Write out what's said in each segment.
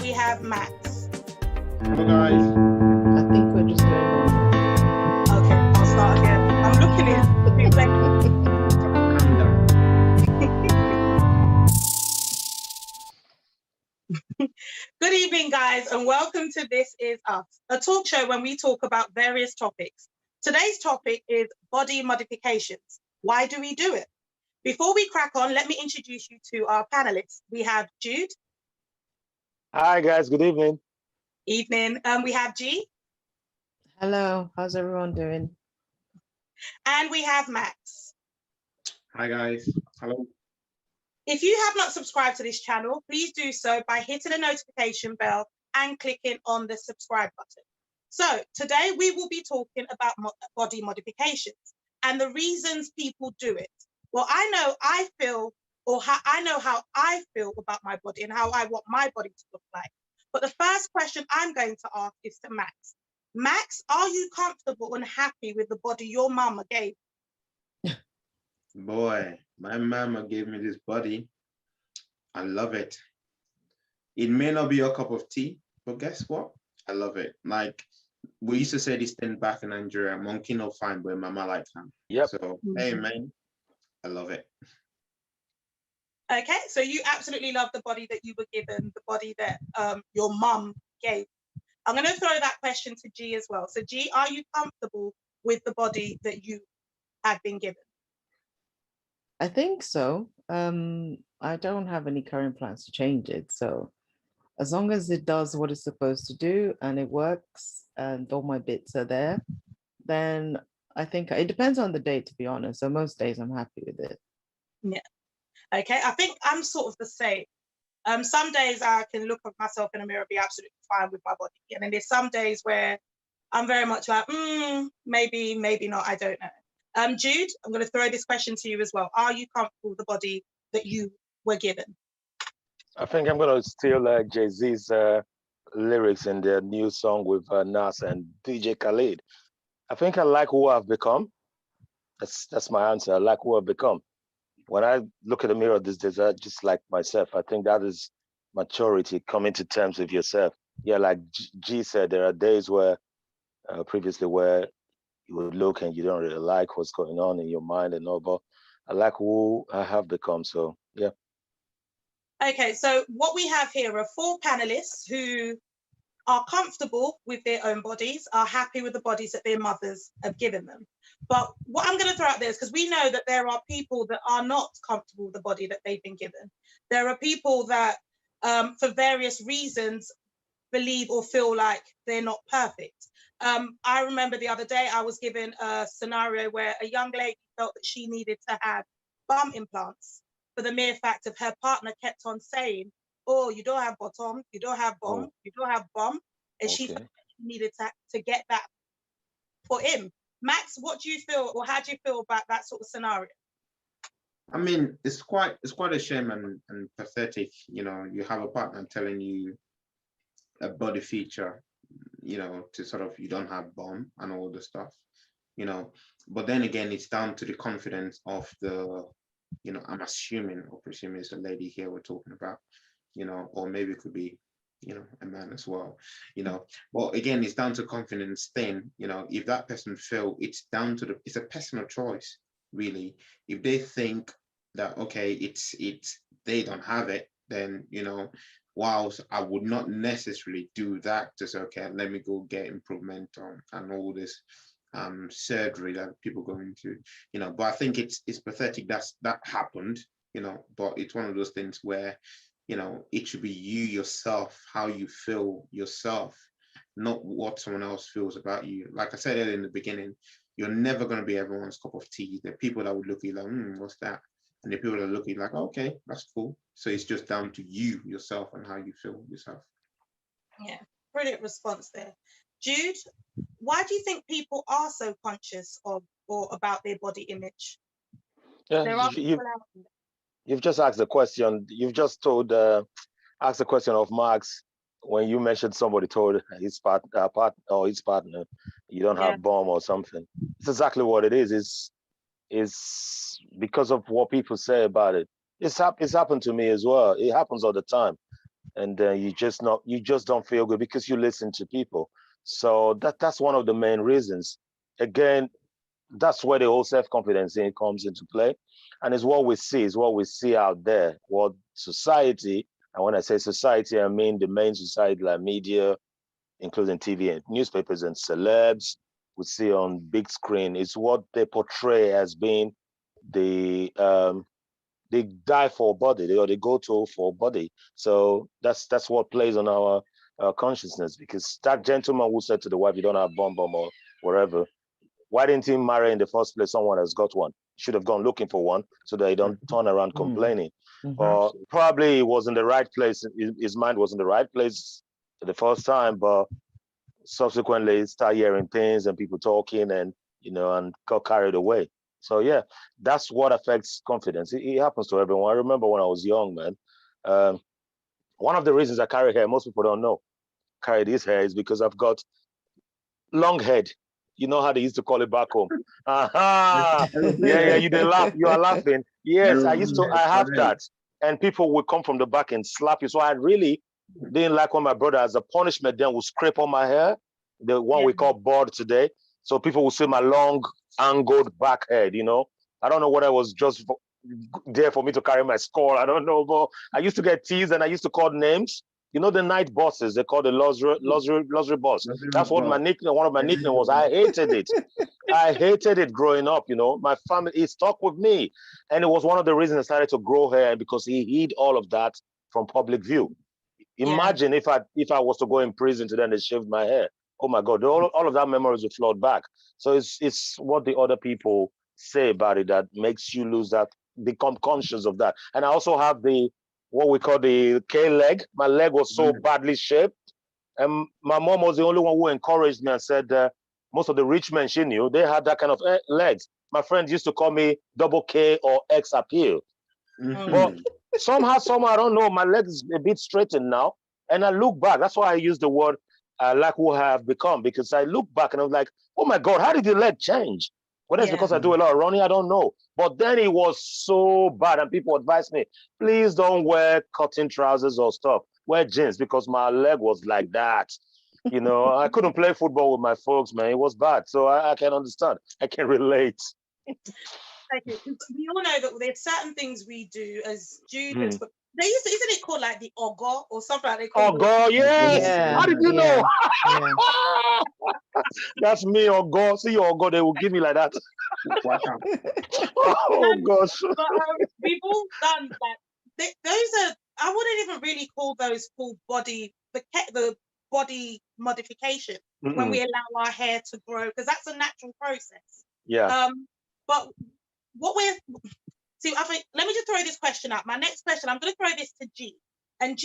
and we have Max. Hello guys. I think we're just going on. Okay, I'll start again. I'm looking at the Calm down. Good evening, guys, and welcome to This Is Us, a talk show when we talk about various topics. Today's topic is body modifications. Why do we do it? Before we crack on, let me introduce you to our panelists. We have Jude. Hi guys, good evening. Evening. We have G. Hello, how's everyone doing? And we have Max. Hi guys. Hello. If you have not subscribed to this channel, please do so by hitting the notification bell and clicking on the subscribe button. So today we will be talking about body modifications and the reasons people do it. Well, I know I feel how I feel about my body and how I want my body to look like. But the first question I'm going to ask is to Max. Max, are you comfortable and happy with the body your mama gave? Boy, my mama gave me this body. I love it. It may not be your cup of tea, but guess what? I love it. Like we used to say this thing back in Nigeria, monkey no fine, but mama like him. Yep. So hey man, I love it. Okay, so you absolutely love the body that you were given, the body that your mum gave. I'm going to throw that question to G as well. So G, are you comfortable with the body that you have been given? I think so. I don't have any current plans to change it. So as long as it does what it's supposed to do and it works and all my bits are there, then I think it depends on the day, to be honest. So most days I'm happy with it. Yeah. Okay, I think I'm sort of the same. Some days I can look at myself in the mirror and be absolutely fine with my body. And then there's some days where I'm very much like, maybe not, I don't know. Jude, I'm going to throw this question to you as well. Are you comfortable with the body that you were given? I think I'm going to steal Jay-Z's lyrics in their new song with Nas and DJ Khaled. I think I like who I've become. That's my answer. I like who I've become. When I look in the mirror these days, I just like myself. I think that is maturity, coming to terms with yourself. Yeah, like G said, there are days where previously where you would look and you don't really like what's going on in your mind and all, but I like who I have become. So yeah. Okay, so what we have here are 4 panelists who are comfortable with their own bodies, are happy with the bodies that their mothers have given them. But what I'm going to throw out there is because we know that there are people that are not comfortable with the body that they've been given. There are people that, for various reasons, believe or feel like they're not perfect. I remember the other day I was given a scenario where a young lady felt that she needed to have bum implants for the mere fact of her partner kept on saying, oh, you don't have bottom, you don't have bum, you don't have bum. And she felt like she needed to get that for him. Max, what do you feel, or how do you feel about that sort of scenario? I mean, it's quite a shame and pathetic. You know, you have a partner telling you a body feature, you know, to sort of you don't have bum and all the stuff, you know. But then again, it's down to the confidence of the, you know, I'm assuming or presuming it's a lady here we're talking about, you know, or maybe it could be, you know, a man as well, you know. Well, again, it's down to confidence thing, you know. If that person feel, it's down to it's a personal choice, really. If they think that, okay, it's they don't have it, then, you know, whilst I would not necessarily do that to say, okay, let me go get improvement on and all this surgery that people go into, you know. But I think it's pathetic that happened, you know. But it's one of those things where, you know, it should be you yourself, how you feel yourself, not what someone else feels about you. Like I said earlier in the beginning, you're never going to be everyone's cup of tea. There are people that would look at you like, what's that? And the people that look at you like, okay, that's cool. So it's just down to you yourself and how you feel yourself. Yeah, brilliant response there. Jude, why do you think people are so conscious of or about their body image? Yeah, There are people out there. You've just asked the question. You've just asked the question of Max when you mentioned somebody told his partner, you don't have bum or something. It's exactly what it is. It's because of what people say about it. It's happened to me as well. It happens all the time. and you just don't feel good because you listen to people. So that's one of the main reasons. Again, that's where the whole self-confidence thing comes into play. And it's what we see, out there, what society, and when I say society, I mean the main society like media, including TV and newspapers and celebs, we see on big screen, is what they portray as being the they die for body, or they go to for body. So that's what plays on our consciousness. Because that gentleman who said to the wife, "You don't have bum bum," or whatever, why didn't he marry in the first place someone that's got one? Should have gone looking for one so that he don't turn around complaining. But probably he was in the right place. His mind was in the right place the first time, but subsequently start hearing things and people talking, and and got carried away. So yeah, that's what affects confidence. It happens to everyone. I remember when I was young, man. One of the reasons I carry hair, most people don't know, carry this hair, is because I've got long head. You know how they used to call it back home. Aha! Yeah, you didn't laugh. You are laughing. Yes, I have that. And people would come from the back and slap you. So I really didn't like when my brother, as a punishment, then would scrape on my hair, the one we call bald today. So people would see my long, angled back head, I don't know whether it was just there for me to carry my skull. I don't know, but I used to get teased and I used to call names. The night bosses, they call the luxury boss. That's what one of my nicknames was. I hated it. I hated it growing up, My family, it stuck with me. And it was one of the reasons I started to grow hair, because he hid all of that from public view. Imagine if I was to go in prison today and they shaved my hair. Oh my God, all of that memories would flood back. So it's what the other people say about it that makes you lose that, become conscious of that. And I also have what we call the K leg. My leg was so badly shaped. And my mom was the only one who encouraged me and said most of the rich men she knew, they had that kind of legs. My friends used to call me double K or X appeal. But somehow, I don't know, my legs is a bit straightened now. And I look back, that's why I use the word like who I have become, because I look back and I was like, oh my God, how did the leg change? Whether it's because I do a lot of running, I don't know. But then it was so bad, and people advised me, please don't wear cotton trousers or stuff. Wear jeans, because my leg was like that. I couldn't play football with my folks, man. It was bad. So I can understand. I can relate. Thank you. We all know that there's certain things we do as students, but isn't it called like the ogo or something like that? Ogo, yes. Yeah. How did you know? Yeah. That's me, Ogo. See your Ogo, they will give me like that. Oh gosh. But we've all done that. Those are, I wouldn't even really call those full body, the body modification when we allow our hair to grow, because that's a natural process. Yeah. But what I think, let me just throw this question out. My next question, I'm going to throw this to G. And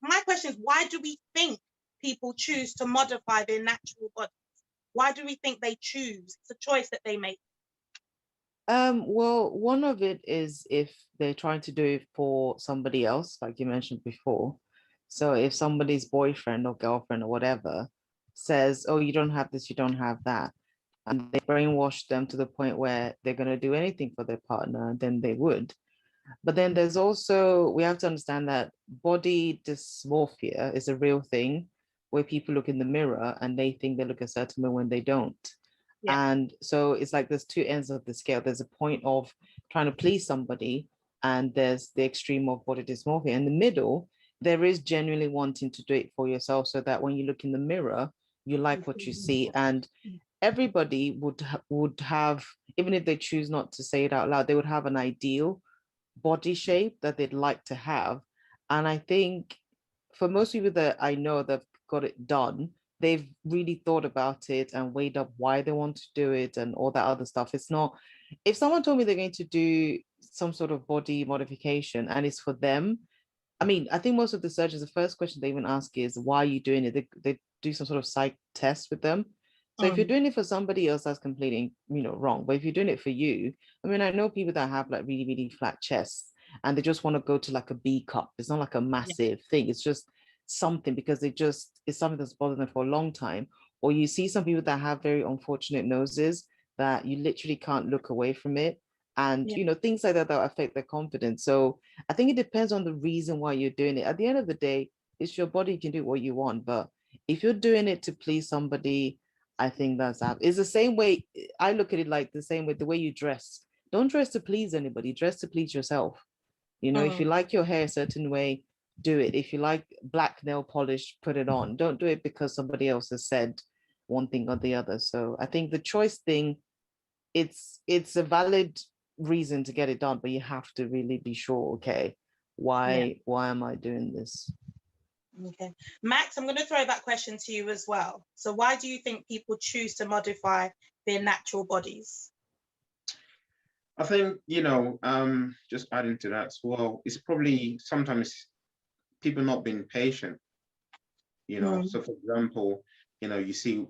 my question is, why do we think people choose to modify their natural bodies? Why do we think they choose? It's a choice that they make. Well, one of it is if they're trying to do it for somebody else, like you mentioned before. So if somebody's boyfriend or girlfriend or whatever says, oh, you don't have this, you don't have that, and they brainwash them to the point where they're going to do anything for their partner, then they would. But then there's also, we have to understand that body dysmorphia is a real thing, where people look in the mirror and they think they look a certain way when they don't. Yeah. And so it's like there's two ends of the scale. There's a point of trying to please somebody, and there's the extreme of body dysmorphia. In the middle, there is genuinely wanting to do it for yourself, so that when you look in the mirror, you like what you see. And everybody would have, even if they choose not to say it out loud, they would have an ideal body shape that they'd like to have. And I think for most people that I know that got it done, they've really thought about it and weighed up why they want to do it and all that other stuff. It's not, if someone told me they're going to do some sort of body modification and it's for them, I mean, I think most of the surgeons, the first question they even ask is, why are you doing it? They do some sort of psych test with them. So if you're doing it for somebody else, that's completely, wrong. But if you're doing it for you, I mean, I know people that have like really, really flat chests and they just want to go to like a B cup. It's not like a massive thing. It's just something because it's something that's bothered them for a long time. Or you see some people that have very unfortunate noses that you literally can't look away from it. And, things like that affect their confidence. So I think it depends on the reason why you're doing it. At the end of the day, it's your body, you can do what you want. But if you're doing it to please somebody, I think that's it's the same way. I look at it like the same way, the way you dress. Don't dress to please anybody, dress to please yourself. You know, if you like your hair a certain way, do it. If you like black nail polish, put it on. Don't do it because somebody else has said one thing or the other. So I think the choice thing, it's a valid reason to get it done, but you have to really be sure, okay, why am I doing this? Okay. Max, I'm going to throw that question to you as well. So why do you think people choose to modify their natural bodies? I think, just adding to that as well, it's probably sometimes people not being patient, So for example, you see,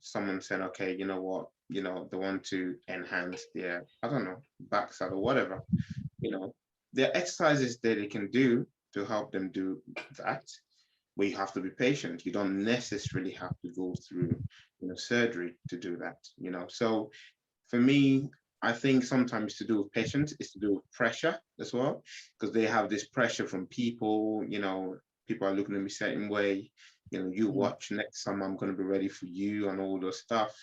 someone saying, okay, you know what, they want to enhance their, I don't know, backside or whatever, there are exercises that they can do to help them do that, but you have to be patient. You don't necessarily have to go through, surgery to do that, So for me, I think sometimes to do with patience is to do with pressure as well, because they have this pressure from people, people are looking at me a certain way, you watch next summer, I'm going to be ready for you and all those stuff.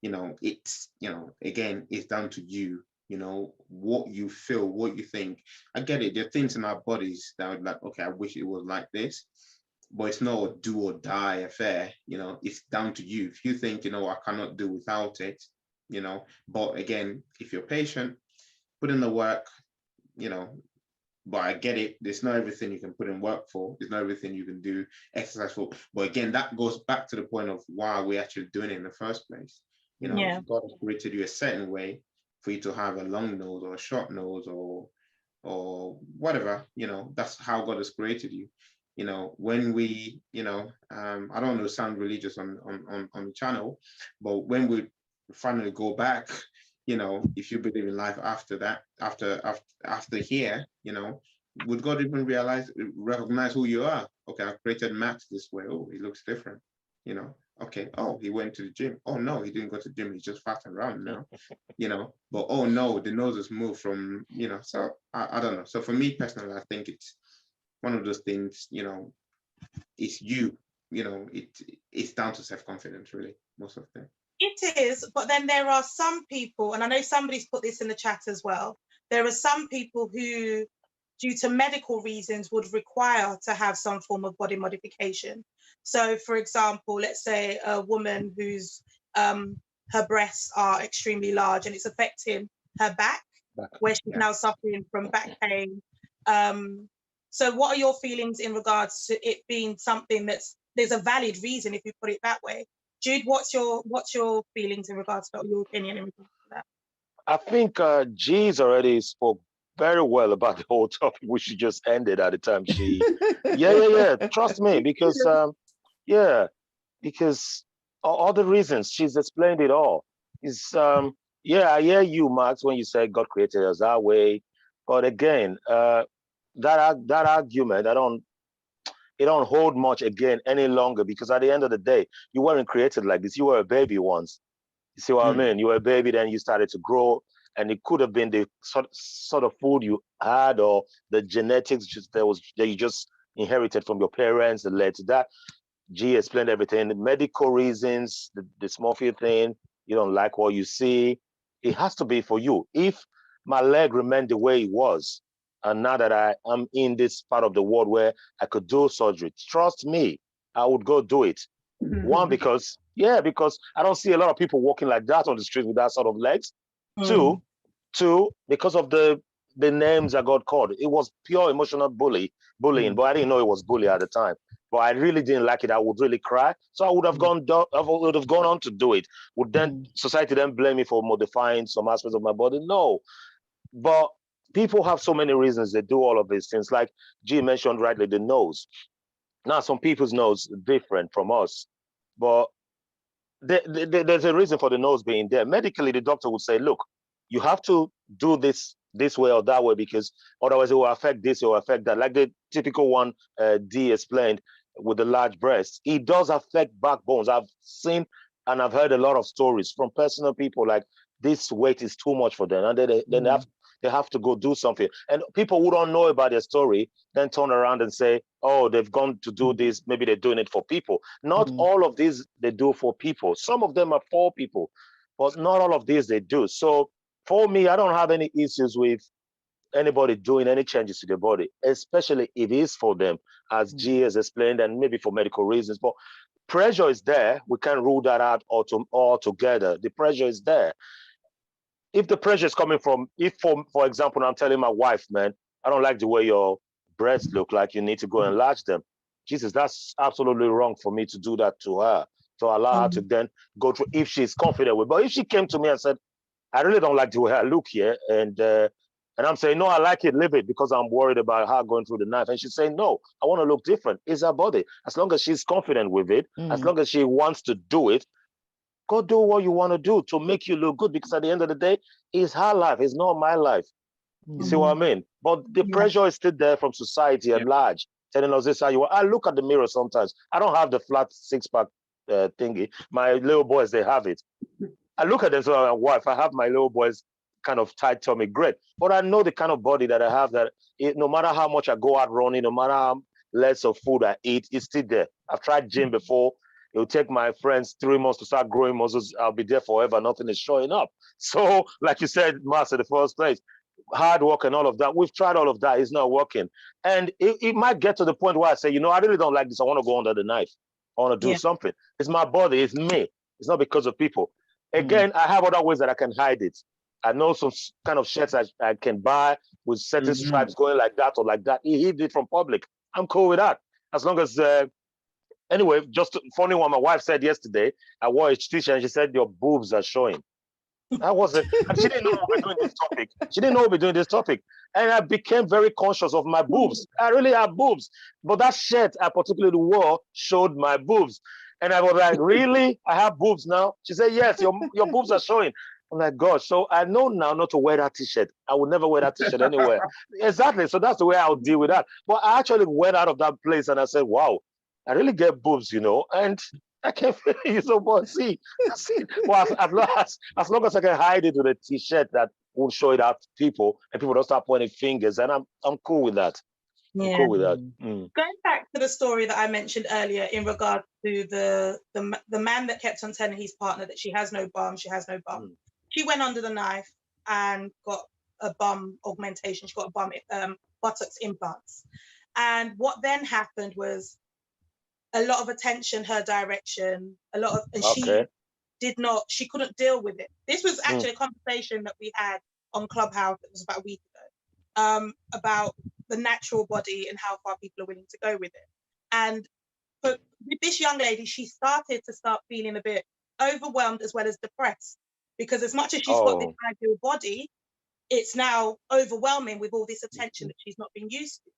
It's, again, it's down to you, what you feel, what you think. I get it. There are things in our bodies that are like, okay, I wish it was like this, but it's not a do or die affair. It's down to you. If you think, I cannot do without it, but again, if you're patient, put in the work, but I get it. There's not everything you can put in work for. There's not everything you can do exercise for. But again, that goes back to the point of why we're actually doing it in the first place. God has created you a certain way for you to have a long nose or a short nose or whatever, that's how God has created you. When we, I don't want to sound religious on the channel, but when we finally go back, if you believe in life after that, after here, would God even recognize who you are? Okay, I created Max this way. Oh, he looks different. Okay. Oh, he went to the gym. Oh no, he didn't go to the gym. He's just fat around now. But oh no, the nose has moved from. So I don't know. So for me personally, I think it's one of those things. It's you. It's down to self-confidence, really, most of the time. It is, but then there are some people, and I know somebody's put this in the chat as well, there are some people who, due to medical reasons, would require to have some form of body modification. So, for example, let's say a woman whose her breasts are extremely large and it's affecting her back, where she's now suffering from back pain. So what are your feelings in regards to it being something there's a valid reason, if you put it that way? Jude, what's your feelings in regards to your opinion in regards to that? I think G's already spoke very well about the whole topic, which she just ended at the time she. Yeah. Trust me, because because all the reasons she's explained it all. Is I hear you, Max, when you say God created us that way, but again, that argument, it don't hold much again any longer, because at the end of the day, you weren't created like this. You were a baby once. You see what I mean? You were a baby, then you started to grow, and it could have been the sort of food you had, or the genetics that you just inherited from your parents that led to that. G explained everything. The medical reasons, the dysmorphia thing, you don't like what you see. It has to be for you. If my leg remained the way it was, and now that I am in this part of the world where I could do surgery, trust me, I would go do it. One, because I don't see a lot of people walking like that on the street with that sort of legs. Two, because of the names I got called. It was pure emotional bullying, but I didn't know it was bully at the time. But I really didn't like it. I would really cry. So I would have gone on to do it. Would then society then blame me for modifying some aspects of my body? No. But people have so many reasons they do all of these things. Like G mentioned rightly, the nose. Now, some people's nose is different from us, but there's a reason for the nose being there. Medically, the doctor would say, look, you have to do this way or that way, because otherwise it will affect this, it will affect that. Like the typical one D explained with the large breasts, it does affect backbones. I've seen and I've heard a lot of stories from personal people, like this weight is too much for them, and then they have they have to go do something. And people who don't know about their story then turn around and say, oh, they've gone to do this. Maybe they're doing it for people. Not all of these they do for people. Some of them are for people, but not all of these they do. So for me, I don't have any issues with anybody doing any changes to their body, especially if it is for them, as G has explained, and maybe for medical reasons. But pressure is there. We can't rule that out altogether. The pressure is there. If the pressure is coming from, if for example, I'm telling my wife, man, I don't like the way your breasts look like, you need to go enlarge them. Jesus, that's absolutely wrong for me to do that to her, to allow her to then go through, if she's confident with. But if she came to me and said, I really don't like the way I look here, and I'm saying, no, I like it, live it, because I'm worried about her going through the knife. And she's saying, no, I want to look different. It's her body. As long as she's confident with it, as long as she wants to do it, go do what you want to do to make you look good. Because at the end of the day, it's her life. It's not my life. You see what I mean? But the pressure is still there from society at large, telling us this how you are. I look at the mirror sometimes. I don't have the flat six-pack thingy. My little boys, they have it. I look at them, so my wife, I have my little boys kind of tight tummy, great. But I know the kind of body that I have, that no matter how much I go out running, no matter how less of food I eat, it's still there. I've tried gym before. It'll take my friends 3 months to start growing muscles. I'll be there forever. Nothing is showing up. So, like you said, Master, the first place, hard work and all of that. We've tried all of that. It's not working. And it might get to the point where I say, I really don't like this. I want to go under the knife. I want to do something. It's my body. It's me. It's not because of people. Again, I have other ways that I can hide it. I know some kind of shirts I can buy with certain stripes going like that or like that. He hid it from public. I'm cool with that. As long as, anyway, just funny one, my wife said yesterday, I wore a t-shirt and she said, your boobs are showing. I wasn't, and she didn't know we were doing this topic. She didn't know we were doing this topic. And I became very conscious of my boobs. I really have boobs. But that shirt I particularly wore showed my boobs. And I was like, really? I have boobs now? She said, yes, your boobs are showing. I'm like, gosh, so I know now not to wear that t-shirt. I would never wear that t-shirt anywhere. Exactly. So that's the way I'll deal with that. But I actually went out of that place and I said, wow, I really get boobs, and I can't feel it. So, but see. Well, as long as I can hide it with a t-shirt that won't show it out to people and people don't start pointing fingers, and I'm cool with that. I'm cool with that. Going back to the story that I mentioned earlier in regard to the man that kept on telling his partner that she has no bum. She went under the knife and got a bum augmentation. She got a bum buttocks implants. And what then happened was a lot of attention her direction, she couldn't deal with it. This was actually a conversation that we had on Clubhouse. It was about a week ago, about the natural body and how far people are willing to go with it. And with this young lady, she started feeling a bit overwhelmed as well as depressed, because as much as she's got this ideal body, it's now overwhelming with all this attention that she's not been used to.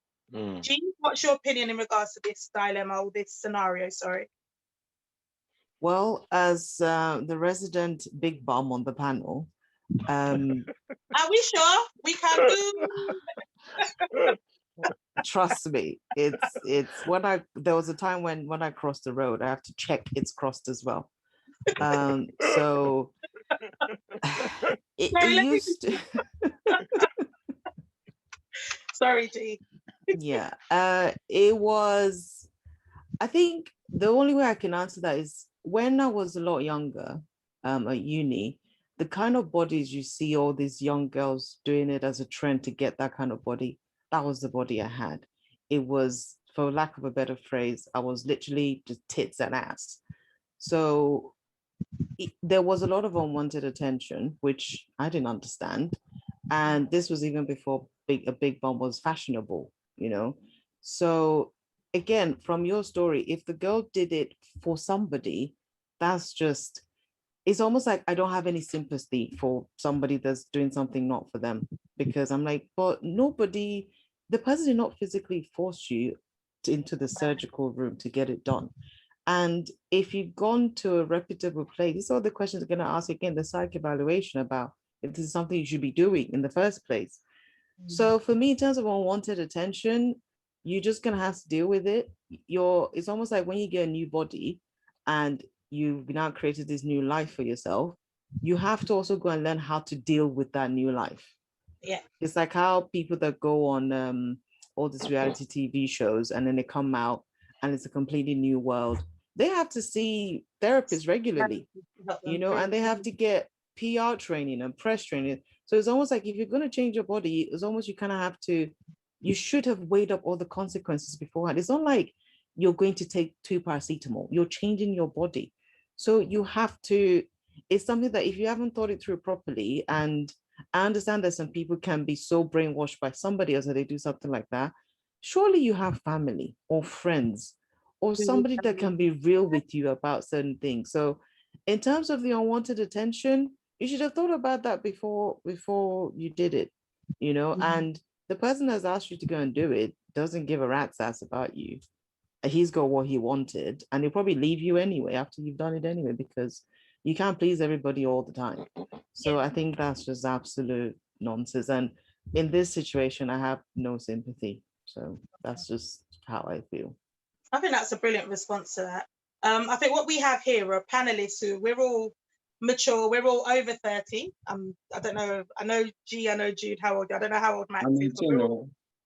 Jean, what's your opinion in regards to this dilemma or this scenario? Sorry. Well, as the resident big bum on the panel, are we sure we can do? Trust me, it's when there was a time when I crossed the road, I have to check it's crossed as well. So it used to. Sorry, G. Yeah, it was. I think the only way I can answer that is when I was a lot younger, at uni, the kind of bodies you see all these young girls doing it as a trend to get that kind of body, that was the body I had. It was, for lack of a better phrase, I was literally just tits and ass. So there was a lot of unwanted attention, which I didn't understand. And this was even before a big bum was fashionable, So again, from your story, if the girl did it for somebody, it's almost like I don't have any sympathy for somebody that's doing something not for them, because I'm like, but the person did not physically force you into the surgical room to get it done. And if you've gone to a reputable place, these are the questions are going to ask again, the psych evaluation about if this is something you should be doing in the first place. So for me, in terms of unwanted attention, you're just going to have to deal with it. It's almost like when you get a new body and you've now created this new life for yourself, you have to also go and learn how to deal with that new life. Yeah. It's like how people that go on all these reality TV shows and then they come out and it's a completely new world. They have to see therapists regularly, Help you them know, through. and they have to get PR training and press training. So it's almost like if you're going to change your body, it's almost you kind of have to, you should have weighed up all the consequences beforehand. It's not like you're going to take 2 paracetamol, you're changing your body. So you have to, it's something that if you haven't thought it through properly, and I understand that some people can be so brainwashed by somebody else that they do something like that. Surely you have family or friends or somebody that can be real with you about certain things. So in terms of the unwanted attention, you should have thought about that before you did it, you know, and the person that's asked you to go and do it doesn't give a rat's ass about you. He's got what he wanted, and he'll probably leave you anyway after you've done it anyway, because you can't please everybody all the time. So I think that's just absolute nonsense. And in this situation, I have no sympathy. So that's just how I feel. I think that's a brilliant response to that. I think what we have here are panelists who we're all mature, we're all over 30. I don't know, I know Jude, how old? I don't know how old Max is, but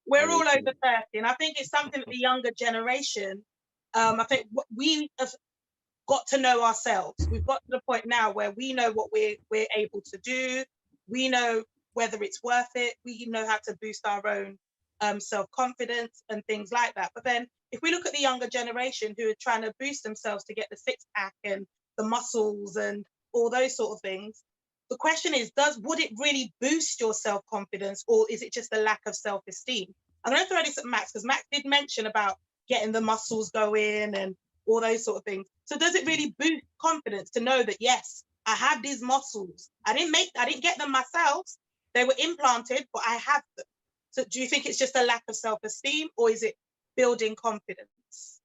we're all over 30. And I think it's something that the younger generation, I think we have got to know ourselves. We've got to the point now where we know what we're able to do. We know whether it's worth it. We know how to boost our own self-confidence and things like that. But then if we look at the younger generation who are trying to boost themselves to get the six-pack and the muscles and all those sort of things, the question is, would it really boost your self-confidence, or is it just a lack of self-esteem? I'm going to throw this at Max, because Max did mention about getting the muscles going and all those sort of things. So does it really boost confidence to know that, yes, I have these muscles. I didn't get them myself. They were implanted, but I have them. So do you think it's just a lack of self-esteem, or is it building confidence?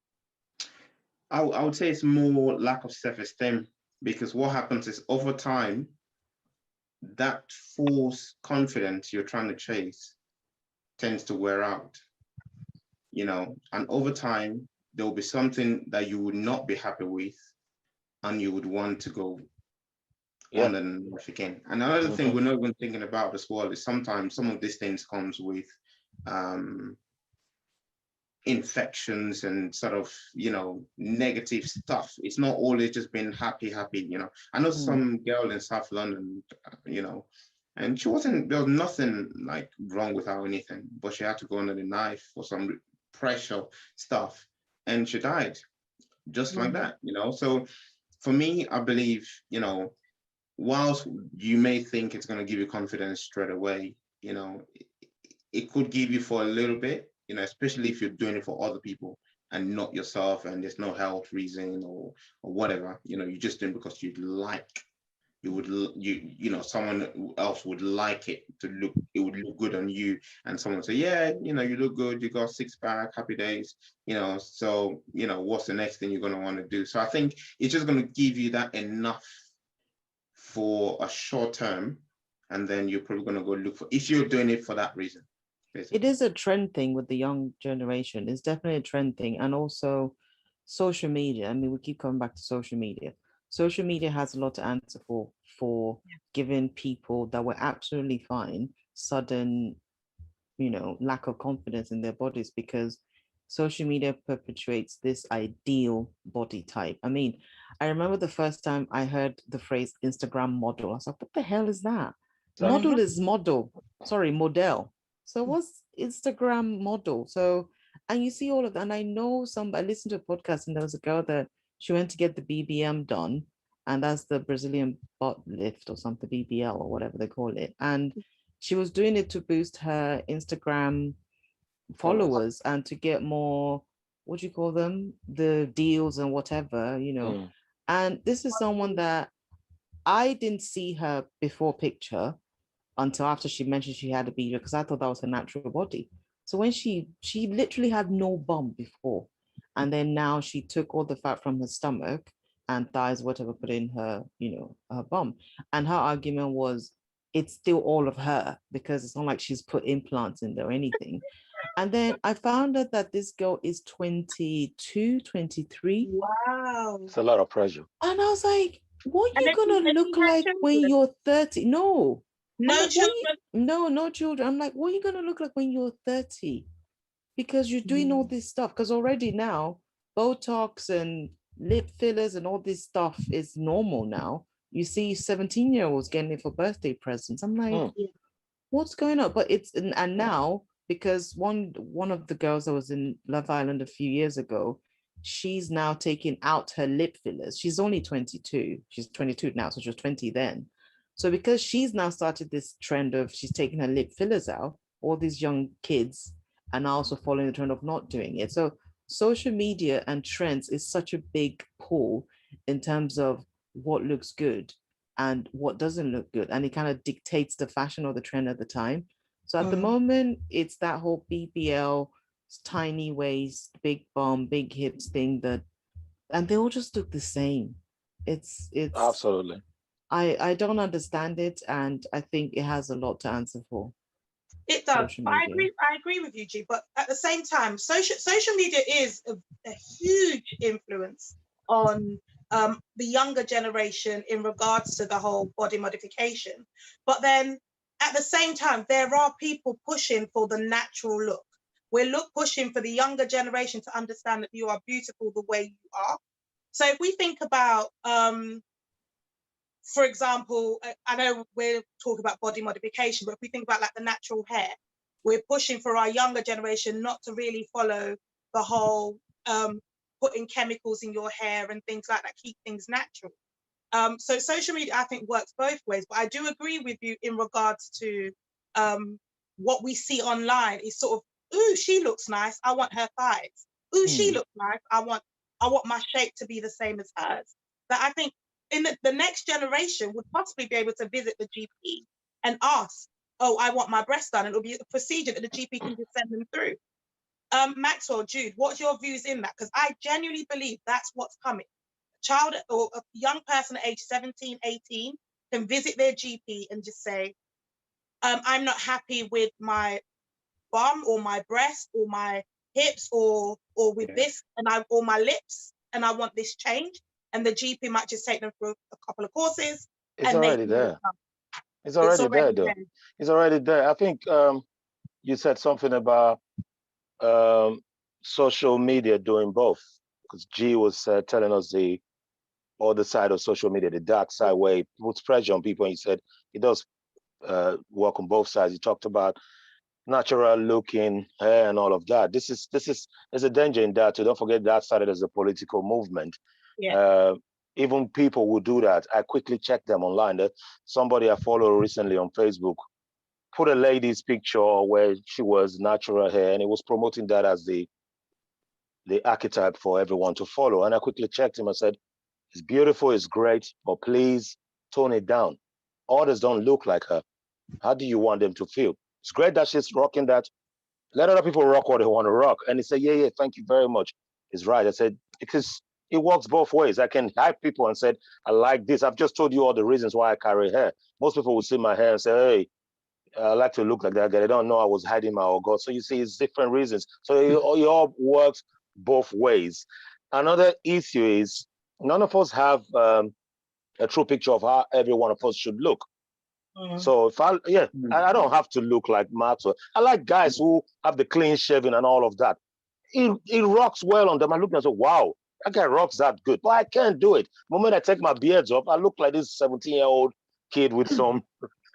I would say it's more lack of self-esteem, because what happens is over time, that false confidence you're trying to chase tends to wear out, you know, and over time, there will be something that you would not be happy with and you would want to go on and off again. And another thing we're not even thinking about as well is sometimes some of these things comes with infections and sort of, you know, negative stuff. It's not always just been happy, you know. I know some girl in South London, you know, and there was nothing like wrong with her or anything, but she had to go under the knife for some pressure stuff, and she died just like that, you know. So for me, I believe, you know, whilst you may think it's going to give you confidence straight away, you know, it could give you for a little bit, you know, especially if you're doing it for other people and not yourself, and there's no health reason or whatever, you know, you're just doing because you'd like, you know, someone else would like it to look, it would look good on you, and someone say, yeah, you know, you look good, you got six-pack, happy days, you know, so, you know, what's the next thing you're going to want to do? So I think it's just going to give you that enough for a short term, and then you're probably going to go look for, if you're doing it for that reason. Basically. It is a trend thing with the young generation. It's definitely a trend thing. And also social media. I mean, we keep coming back to social media. Social media has a lot to answer for giving people that were absolutely fine sudden, you know, lack of confidence in their bodies, because social media perpetuates this ideal body type. I mean, I remember the first time I heard the phrase Instagram model. I was like, what the hell is that? Model is model. Sorry, model. So what's Instagram model? So, and you see all of that. And I know I listened to a podcast, and there was a girl that she went to get the BBM done. And that's the Brazilian butt lift or something, BBL or whatever they call it. And she was doing it to boost her Instagram followers and to get more, what do you call them? The deals and whatever, you know. And this is someone that I didn't see her before picture until after she mentioned she had a BBL, because I thought that was her natural body. So when she literally had no bum before, and then now she took all the fat from her stomach and thighs, whatever, put in her, you know, her bum. And her argument was, it's still all of her, because it's not like she's put implants in there or anything. And then I found out that this girl is 22, 23. Wow. It's a lot of pressure. And I was like, what are you going to look like when you're 30? No, No like, children. no children. I'm like, what are you gonna look like when you're 30? Because you're doing all this stuff. Because already now, Botox and lip fillers and all this stuff is normal now. You see 17-year-olds getting it for birthday presents. I'm like, what's going on? But it's and now because one of the girls that was in Love Island a few years ago, she's now taking out her lip fillers. She's only 22. She's 22 now, so she was 20 then. So because she's now started this trend of she's taking her lip fillers out, all these young kids are now also following the trend of not doing it. So social media and trends is such a big pull in terms of what looks good and what doesn't look good. And it kind of dictates the fashion or the trend at the time. So at the moment, it's that whole BBL, tiny waist, big bum, big hips thing and they all just look the same. It's Absolutely. I don't understand it, and I think it has a lot to answer for. It does. I agree with you, G. But at the same time, social media is a huge influence on the younger generation in regards to the whole body modification. But then at the same time, there are people pushing for the natural look. We're pushing for the younger generation to understand that you are beautiful the way you are. So if we think about, for example, I know we're talking about body modification, but if we think about like the natural hair, we're pushing for our younger generation not to really follow the whole putting chemicals in your hair and things like that, keep things natural. So social media, I think, works both ways, but I do agree with you in regards to what we see online is sort of, ooh, she looks nice, I want her thighs. Ooh, she looks nice, I want my shape to be the same as hers. But I think in the next generation would possibly be able to visit the GP and ask, oh, I want my breast done. And it'll be a procedure that the GP can just send them through. Maxwell, Jude, what's your views in that? Because I genuinely believe that's what's coming. A child or a young person at age 17, 18 can visit their GP and just say, I'm not happy with my bum or my breast or my hips or with this or my lips, and I want this change. And the GP might just take them through a couple of courses. It's already there. It's already there, though. It's already there. I think you said something about social media doing both, because G was telling us the other side of social media, the dark side, where it puts pressure on people. And he said it does work on both sides. He talked about natural looking hair and all of that. There's a danger in that too. Don't forget that started as a political movement. Even people who do that, I quickly checked them online. That somebody I follow recently on Facebook put a lady's picture where she was natural hair, and it was promoting that as the archetype for everyone to follow. And I quickly checked him and said, it's beautiful, it's great, but please tone it down. Others don't look like her. How do you want them to feel? It's great that she's rocking that. Let other people rock what they want to rock. And he said, yeah, thank you very much. He's right. I said, because it works both ways. I can hype people and said, I like this. I've just told you all the reasons why I carry hair. Most people will see my hair and say, hey, I like to look like that guy. They don't know I was hiding my organ. So you see, it's different reasons. So it all works both ways. Another issue is none of us have a true picture of how every one of us should look. So if I don't have to look like Maxwell. I like guys who have the clean shaving and all of that. It rocks well on them. I look and I say, wow, that guy rocks that good. But I can't do it. The moment I take my beards off, I look like this 17-year-old kid with some,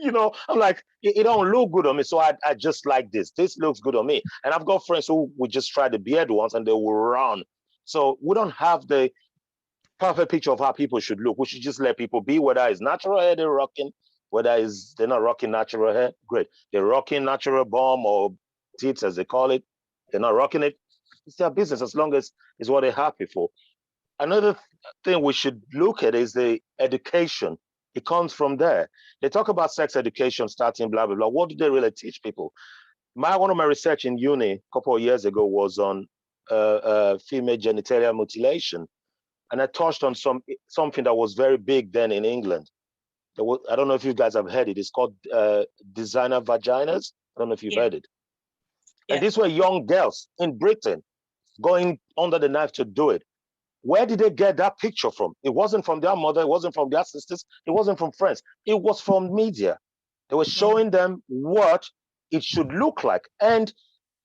I'm like, it don't look good on me. So I just like this. This looks good on me. And I've got friends who would just try the beard once and they will run. So we don't have the perfect picture of how people should look. We should just let people be, whether it's natural hair they're rocking, whether they're not rocking natural hair, great. They're rocking natural bum or tits, as they call it. They're not rocking it. It's their business as long as it's what they're happy for. Another thing we should look at is the education. It comes from there. They talk about sex education starting, blah, blah, blah. What do they really teach people? One of my research in uni a couple of years ago was on female genitalia mutilation. And I touched on something that was very big then in England. I don't know if you guys have heard it. It's called designer vaginas. I don't know if you've heard it. And these were young girls in Britain going under the knife to do it. Where did they get that picture from? It wasn't from their mother. It wasn't from their sisters. It wasn't from friends. It was from media. They were showing them what it should look like and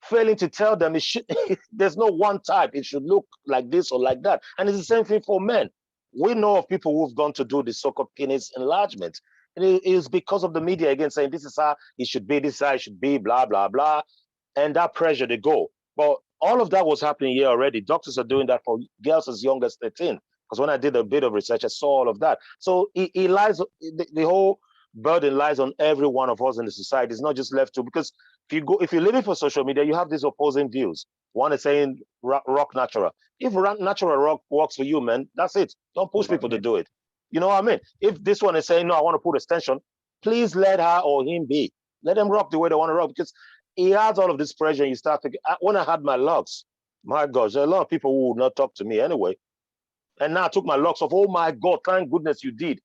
failing to tell them it should. There's no one type. It should look like this or like that. And it's the same thing for men. We know of people who've gone to do the so-called penis enlargement. And it is because of the media again saying this is how it should be, this is how it should be, blah, blah, blah. And that pressure to go. But all of that was happening here already. Doctors are doing that for girls as young as 13. Because when I did a bit of research, I saw all of that. So it lies, the whole burden lies on every one of us in the society. It's not just left to, because if you're living for social media, you have these opposing views. One is saying rock natural. If natural rock works for you, man, that's it. Don't push people to do it. You know what I mean? If this one is saying, no, I want to put extension, please let her or him be. Let them rock the way they want to rock, because he has all of this pressure and you start thinking, when I had my locks, my gosh, there are a lot of people who would not talk to me anyway. And now I took my locks off. Oh my God, thank goodness you did.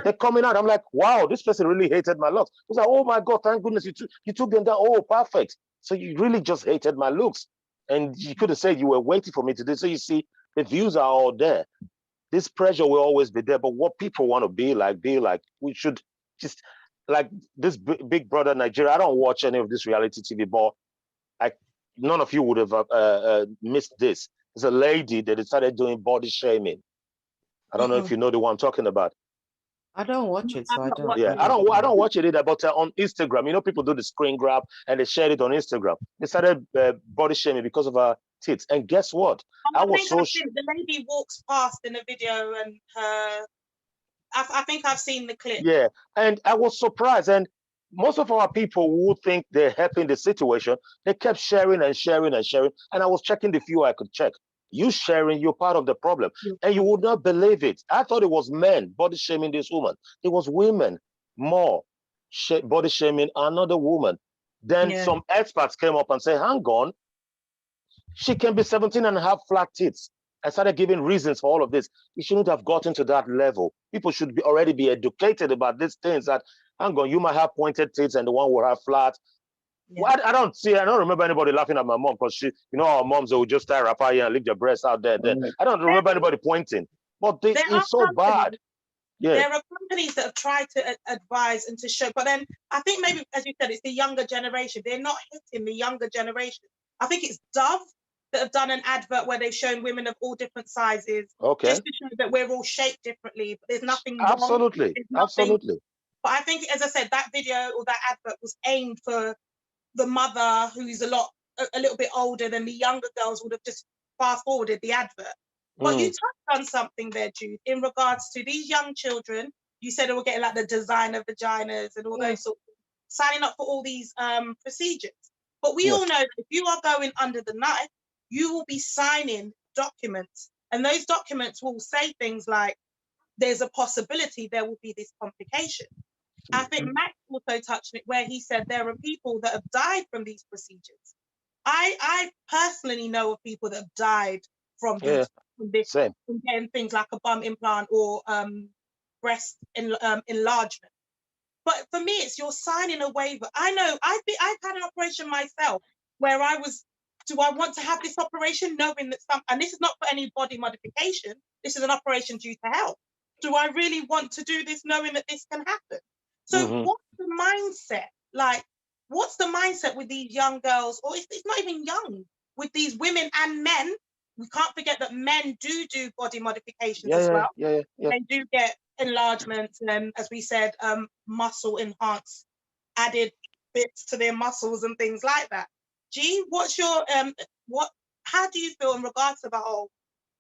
They're coming out. I'm like, wow, this person really hated my looks. It's like, oh my God, thank goodness you took them down. Oh, perfect. So you really just hated my looks. And you could have said you were waiting for me to do. So you see, the views are all there. This pressure will always be there. But what people want to be like, we should just, like this Big Brother Nigeria. I don't watch any of this reality TV, but none of you would have missed this. There's a lady that started doing body shaming. I don't know if you know the one I'm talking about. I don't watch it, so I don't. Yeah, I don't watch it either. But on Instagram, you know, people do the screen grab and they share it on Instagram. They started body shaming because of her tits, and guess what? The lady walks past in a video, and I think I've seen the clip. Yeah, and I was surprised. And most of our people who think they're helping the situation, they kept sharing and sharing and sharing. And I was checking the few I could check. You sharing, you're part of the problem. And you would not believe it. I thought it was men body shaming this woman. It was women more body shaming another woman. Then some experts came up and said, hang on, she can be 17 and a half flat tits. I started giving reasons for all of this. You shouldn't have gotten to that level. People should already be educated about these things that, hang on, you might have pointed tits and the one will have flat. Yeah. Well, I don't remember anybody laughing at my mom, because she, you know, our moms, they would just tie wrapper here and leave their breasts out there. Then I don't remember anybody pointing, but it's so bad. Yeah. There are companies that have tried to advise and to show, but then I think maybe, as you said, it's the younger generation. They're not hitting the younger generation. I think it's Dove that have done an advert where they've shown women of all different sizes, just to show that we're all shaped differently. But there's nothing wrong. Absolutely. But I think, as I said, that video or that advert was aimed for the mother who's a little bit older than the younger girls would have just fast forwarded the advert. But you touched on something there, Jude, in regards to these young children. You said they were getting like the designer vaginas and all those sorts of, signing up for all these procedures. But we all know that if you are going under the knife, you will be signing documents. And those documents will say things like, there's a possibility there will be this complication. I think Max also touched it where he said there are people that have died from these procedures. I personally know of people that have died from this, from getting things like a bum implant or breast enlargement. But for me, it's you're signing a waiver. I know I've had an operation myself where I was, do I want to have this operation knowing that and this is not for any body modification, this is an operation due to health. Do I really want to do this knowing that this can happen? So what's the mindset? Like, what's the mindset with these young girls, or it's not even young, with these women and men? We can't forget that men do body modifications as well. They do get enlargements and, as we said, muscle enhanced, added bits to their muscles and things like that. G, what's your how do you feel in regards to the whole,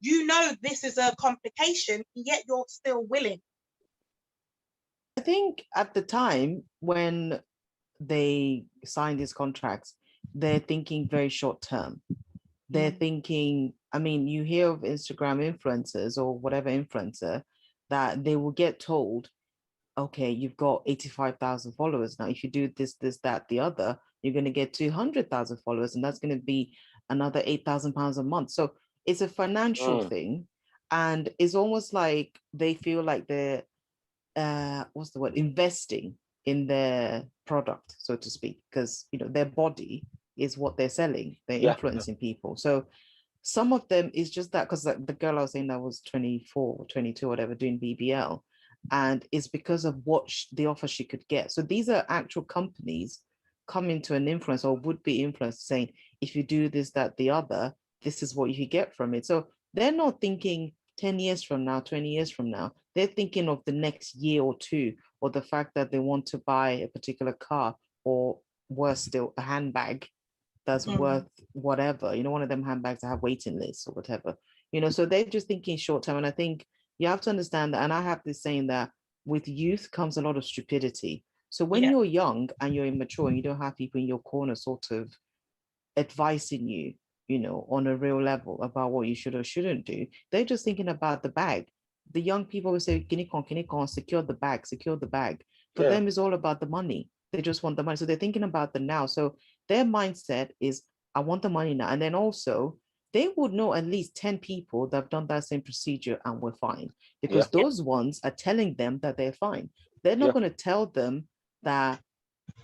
you know this is a complication, yet you're still willing? I think at the time when they sign these contracts, they're thinking very short term. They're thinking, I mean, you hear of Instagram influencers or whatever influencer that they will get told, okay, you've got 85,000 followers. Now, if you do this, that, the other, you're going to get 200,000 followers, and that's going to be another £8,000 a month. So it's a financial thing. And it's almost like they feel like they're, investing in their product, so to speak, because, you know, their body is what they're selling. They're influencing people. So some of them is just that, because like the girl I was saying that was 24 or 22 or whatever doing BBL, and it's because of what the offer she could get. So these are actual companies coming to an influence or would be influenced saying, if you do this, that, the other, this is what you get from it. So they're not thinking 10 years from now, 20 years from now. They're thinking of the next year or two, or the fact that they want to buy a particular car, or worse still, a handbag that's worth whatever, one of them handbags that have waiting lists or whatever, so they're just thinking short term. And I think you have to understand that, and I have this saying that with youth comes a lot of stupidity. So when you're young and you're immature and you don't have people in your corner sort of advising you, on a real level about what you should or shouldn't do, they're just thinking about the bag. The young people will say, Kinikon, secure the bag, secure the bag. For them, it's all about the money. They just want the money. So they're thinking about the now. So their mindset is, I want the money now. And then also, they would know at least 10 people that have done that same procedure and were fine, because those ones are telling them that they're fine. They're not going to tell them that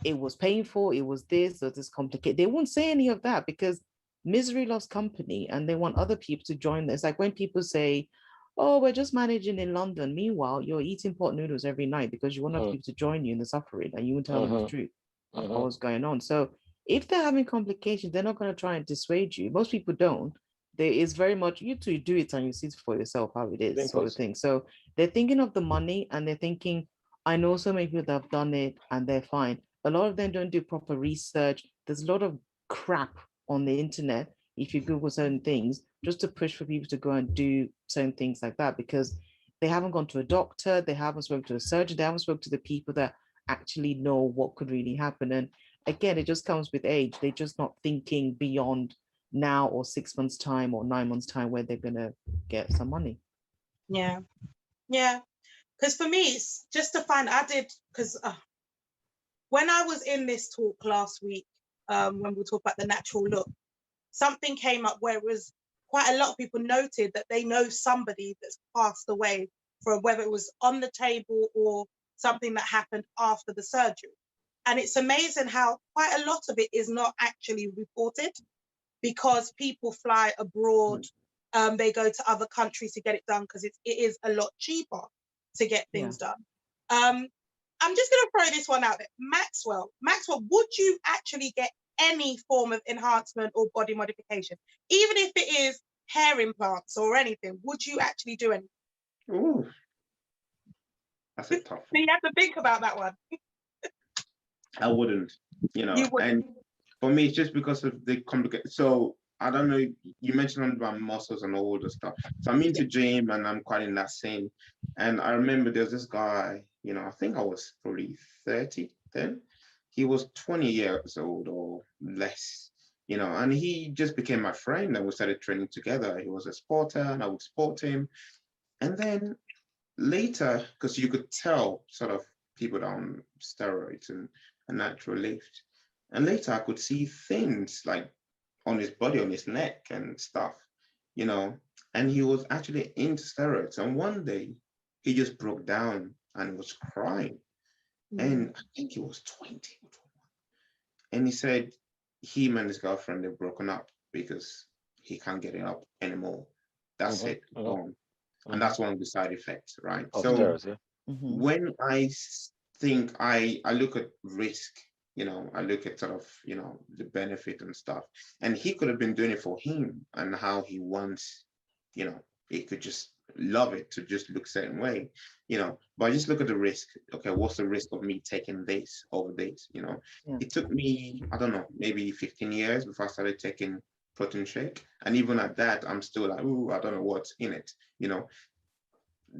it was painful, it was this or this complicated. They won't say any of that, because misery loves company and they want other people to join them. It's like when people say, oh, we're just managing in London. Meanwhile, you're eating pot noodles every night because you want other people to join you in the suffering, and you won't tell them the truth about what's going on. So if they're having complications, they're not going to try and dissuade you. Most people don't. There is very much, you two do it and you see for yourself how it is, sort of thing. So they're thinking of the money, and they're thinking, I know so many people that have done it and they're fine. A lot of them don't do proper research. There's a lot of crap on the internet, if you Google certain things, just to push for people to go and do certain things like that, because they haven't gone to a doctor, they haven't spoken to a surgeon, they haven't spoken to the people that actually know what could really happen. And again, it just comes with age. They're just not thinking beyond now or 6 months time or 9 months time where they're going to get some money. Yeah. Because for me, it's just to find, because when I was in this talk last week, when we talked about the natural look, something came up where it was quite a lot of people noted that they know somebody that's passed away from, whether it was on the table or something that happened after the surgery. And it's amazing how quite a lot of it is not actually reported, because people fly abroad, they go to other countries to get it done because it is a lot cheaper to get things done. I'm just going to throw this one out there. Maxwell, would you actually get any form of enhancement or body modification, even if it is hair implants or anything? Would you actually do anything? Ooh, that's a tough one. So you have to think about that one. I wouldn't, You wouldn't. and for me, it's just because of the complicated. So I don't know, you mentioned about muscles and all the stuff. So I'm into gym and I'm quite in that scene. And I remember there's this guy, I think I was probably 30 then. He was 20 years old or less, and he just became my friend, and we started training together. He was a sporter and I would sport him. And then later, because you could tell sort of people on steroids and a natural lift. And later I could see things like on his body, on his neck and stuff, and he was actually into steroids. And one day he just broke down and was crying. And I think he was 20. And he said him and his girlfriend, they've broken up because he can't get it up anymore. That's it, gone. And that's one of the side effects, right? So steroids, when I think I look at risk, I look at sort of, the benefit and stuff. And he could have been doing it for him and how he wants, he could just love it to just look certain way, but I just look at the risk. Okay, what's the risk of me taking this over this? It took me, I don't know, maybe 15 years before I started taking protein shake. And even at that, I'm still like, ooh, I don't know what's in it,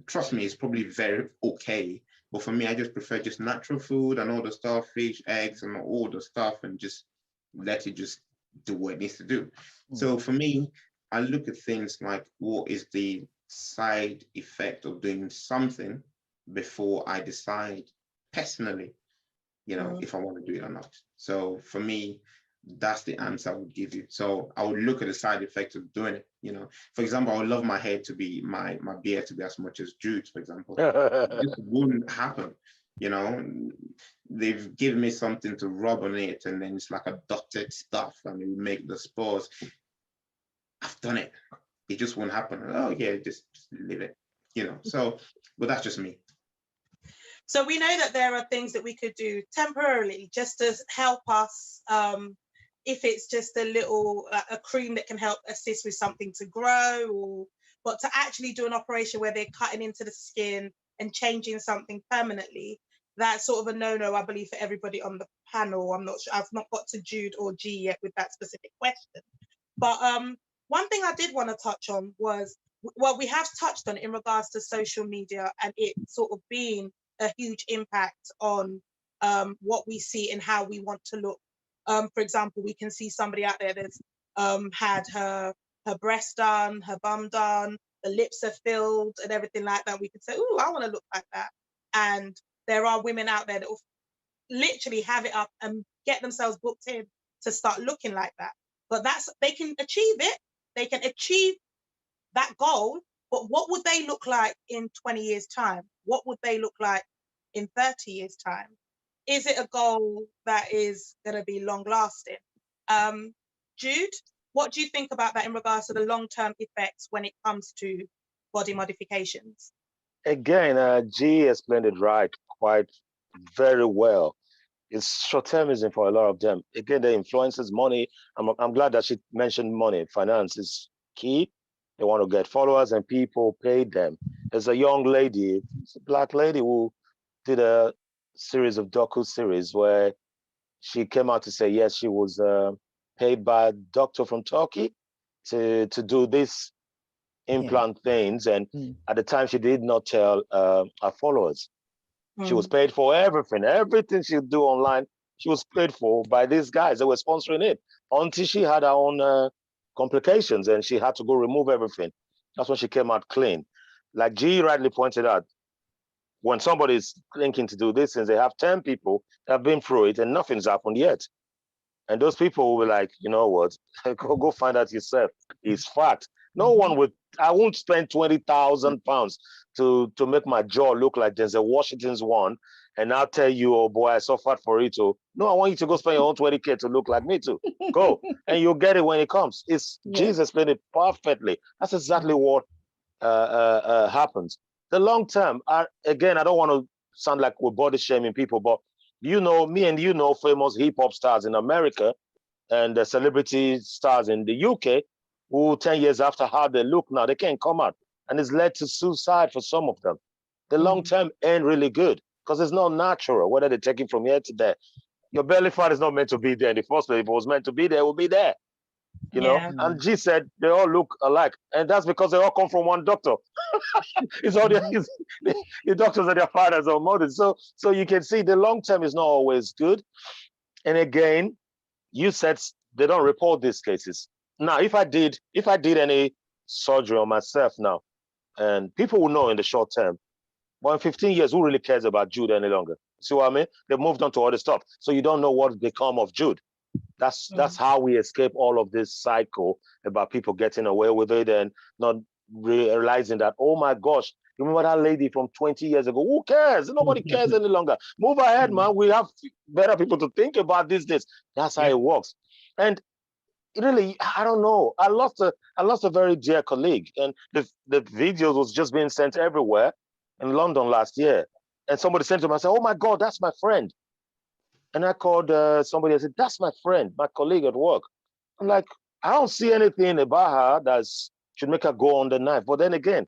Trust me, it's probably very okay. But for me, I just prefer just natural food and all the stuff, fish, eggs, and all the stuff, and just let it just do what it needs to do. So for me, I look at things like, what is the side effect of doing something before I decide personally, if I want to do it or not. So for me, that's the answer I would give you. So I would look at the side effects of doing it. For example, I would love my hair to be my beard to be as much as Jude's, for example. It just wouldn't happen. They've given me something to rub on it, and then it's like a dotted stuff, and it will make the spores. I've done it. It just won't happen. Oh yeah, just leave it. So, but that's just me. So we know that there are things that we could do temporarily just to help us. If it's just a little a cream that can help assist with something to grow, but to actually do an operation where they're cutting into the skin and changing something permanently, that's sort of a no-no, I believe, for everybody on the panel. I'm not sure. I've not got to Jude or G yet with that specific question. But one thing I did want to touch on was, well, we have touched on it in regards to social media and it sort of being a huge impact on what we see and how we want to look. For example, we can see somebody out there that's had her breast done, her bum done, the lips are filled and everything like that. We could say, oh, I want to look like that. And there are women out there that will literally have it up and get themselves booked in to start looking like that. But they can achieve it. They can achieve that goal. But what would they look like in 20 years' time? What would they look like in 30 years' time? Is it a goal that is going to be long lasting? Jude, what do you think about that in regards to the long-term effects when it comes to body modifications? Again, G explained it right, quite very well. It's short-termism for a lot of them. Again, the influences money. I'm glad that she mentioned money. Finance is key. They want to get followers and people pay them. There's a young lady, a black lady who did a series of docu-series where she came out to say, yes, she was paid by a doctor from Turkey to do this implant things. And at the time, she did not tell her followers. She was paid for everything she do online. She was paid for by these guys that were sponsoring it until she had her own complications and she had to go remove everything. That's when she came out clean. Like G rightly pointed out, when somebody's thinking to do this, and they have 10 people that have been through it and nothing's happened yet. And those people will be like, you know what, go find out yourself. It's fact. No one would, I won't spend 20,000 pounds to make my jaw look like there's a Washington's one. And I'll tell you, oh boy, I suffered for it too. No, I want you to go spend your own 20K to look like me too. Go. And you'll get it when it comes. Jesus explained it perfectly. That's exactly what happens. The long term, again, I don't want to sound like we're body shaming people, but you know, me and you know famous hip hop stars in America and the celebrity stars in the UK who 10 years after how they look now, they can't come out. And it's led to suicide for some of them. The long term ain't really good because it's not natural, whether they take it from here to there. Your belly fat is not meant to be there in the first place. If it was meant to be there, it would be there. You know, and G said they all look alike. And that's because they all come from one doctor. It's all the doctors are their fathers or mothers. So you can see the long term is not always good. And again, you said they don't report these cases. Now, if I did any surgery on myself now, and people will know in the short term, but in 15 years, who really cares about Jude any longer? See what I mean? They moved on to other stuff. So you don't know what become of Jude. That's how we escape all of this cycle about people getting away with it and not realizing that, oh my gosh, you remember that lady from 20 years ago? Who cares? Nobody cares any longer. Move ahead, man. We have better people to think about these days. That's how it works. And really, I don't know. I lost a very dear colleague, and the videos was just being sent everywhere in London last year. And somebody sent to me and said, oh my God, that's my friend. And I called somebody and said, that's my friend, my colleague at work. I'm like, I don't see anything about her that should make her go on the knife. But then again,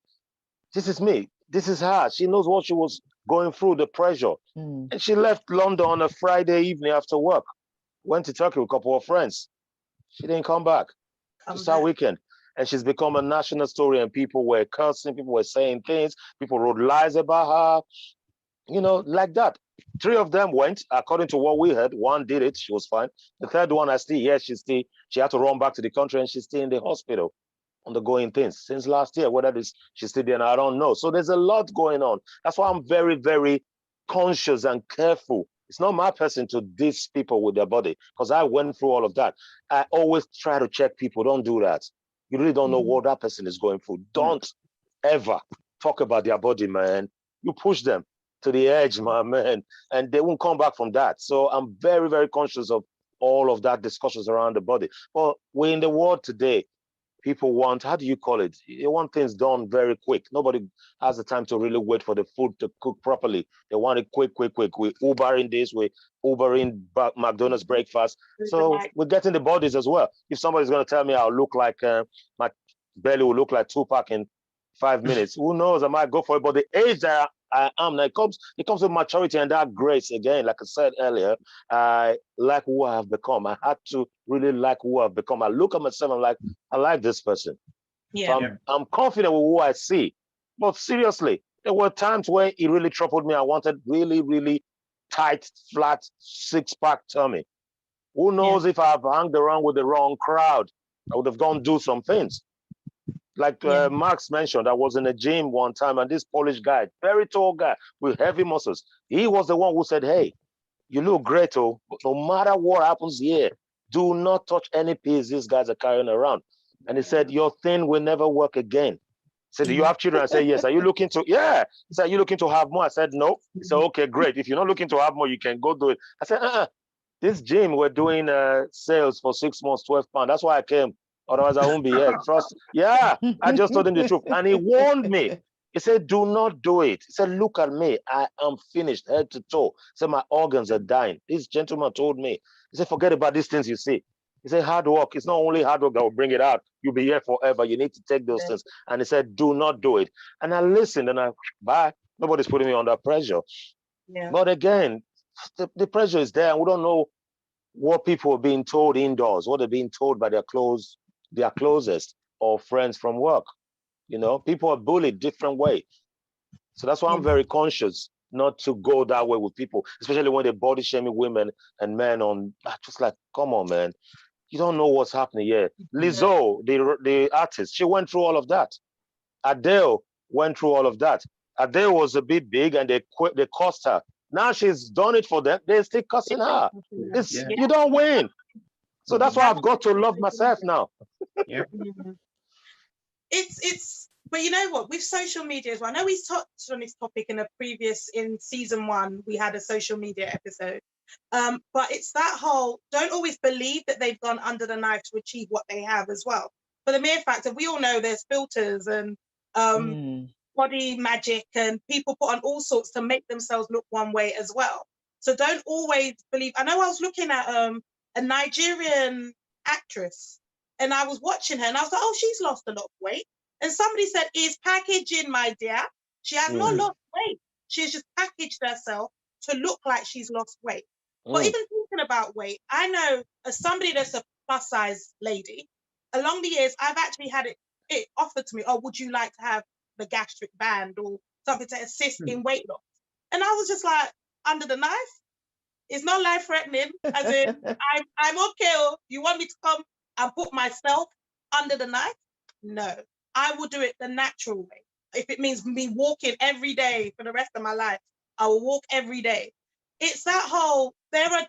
this is me. This is her. She knows what she was going through, the pressure. And she left London on a Friday evening after work, went to Turkey with a couple of friends. She didn't come back. Just our weekend. And she's become a national story, and people were cursing, people were saying things, people wrote lies about her, you know, like that. 3 of them went, according to what we heard. 1 did it, she was fine. The 3rd one, she had to run back to the country, and she's still in the hospital, undergoing things since last year. Whether she's still there, I don't know. So there's a lot going on. That's why I'm very, very conscious and careful. It's not my person to diss people with their body, because I went through all of that. I always try to check people. Don't do that. You really don't know what that person is going through. Don't ever talk about their body, man. You push them to the edge, my man, and they won't come back from that. So I'm very, very conscious of all of that discussions around the body. But we're in the world today people want, how do you call it? They want things done very quick. Nobody has the time to really wait for the food to cook properly. They want it quick, quick, quick. We Ubering this, we Ubering McDonald's breakfast. So we're getting the bodies as well. If somebody's going to tell me I'll look like, my belly will look like Tupac in 5 minutes, who knows, I might go for it. But the age that I am now, it comes with maturity and that grace. Again, like I said earlier, I like who I have become. I had to really like who I've become. I look at myself, I'm like, I like this person. Yeah. So I'm confident with who I see. But seriously, there were times where it really troubled me. I wanted really, really tight, flat, six-pack tummy. Who knows if I've hung around with the wrong crowd, I would have gone do some things. Like Max mentioned, I was in a gym one time and this Polish guy, very tall guy with heavy muscles, he was the one who said, hey, you look great, oh, but no matter what happens here, do not touch any piece these guys are carrying around. And he said, your thing will never work again. He said, do you have children? I said, yes. Are you looking to, yeah. He said, are you looking to have more? I said, no. He said, okay, great. If you're not looking to have more, you can go do it. I said, this gym, we're doing sales for 6 months, £12. That's why I came. Otherwise, I won't be here. Trust. Yeah, I just told him the truth. And he warned me. He said, do not do it. He said, look at me. I am finished head to toe. He said, my organs are dying. This gentleman told me. He said, forget about these things you see. He said, hard work. It's not only hard work that will bring it out. You'll be here forever. You need to take those things. And he said, do not do it. And I listened and bye. Nobody's putting me under pressure. Yeah. But again, the pressure is there. And we don't know what people are being told indoors, what they're being told by their closest or friends from work. You know, people are bullied different way. So that's why I'm very conscious not to go that way with people, especially when they're body shaming women and men on, just like, come on, man. You don't know what's happening here. Lizzo, the artist, she went through all of that. Adele went through all of that. Adele was a bit big and they cussed her. Now she's done it for them. They're still cussing her. You don't win. So that's why I've got to love myself now. Yeah. But you know what, with social media as well, I know we touched on this topic in season 1, we had a social media episode. But it's that whole, don't always believe that they've gone under the knife to achieve what they have as well. For the mere fact that we all know there's filters and body magic and people put on all sorts to make themselves look one way as well. So don't always believe. I know I was looking at a Nigerian actress and I was watching her and I was like, oh, she's lost a lot of weight. And somebody said, it's packaging, my dear. She has not lost weight. She's just packaged herself to look like she's lost weight. But even thinking about weight, I know as somebody that's a plus size lady, along the years, I've actually had it offered to me, oh, would you like to have the gastric band or something to assist in weight loss? And I was just like, under the knife? It's not life threatening. As in, I'm okay. You want me to come and put myself under the knife? No, I will do it the natural way. If it means me walking every day for the rest of my life, I will walk every day. It's that whole, there are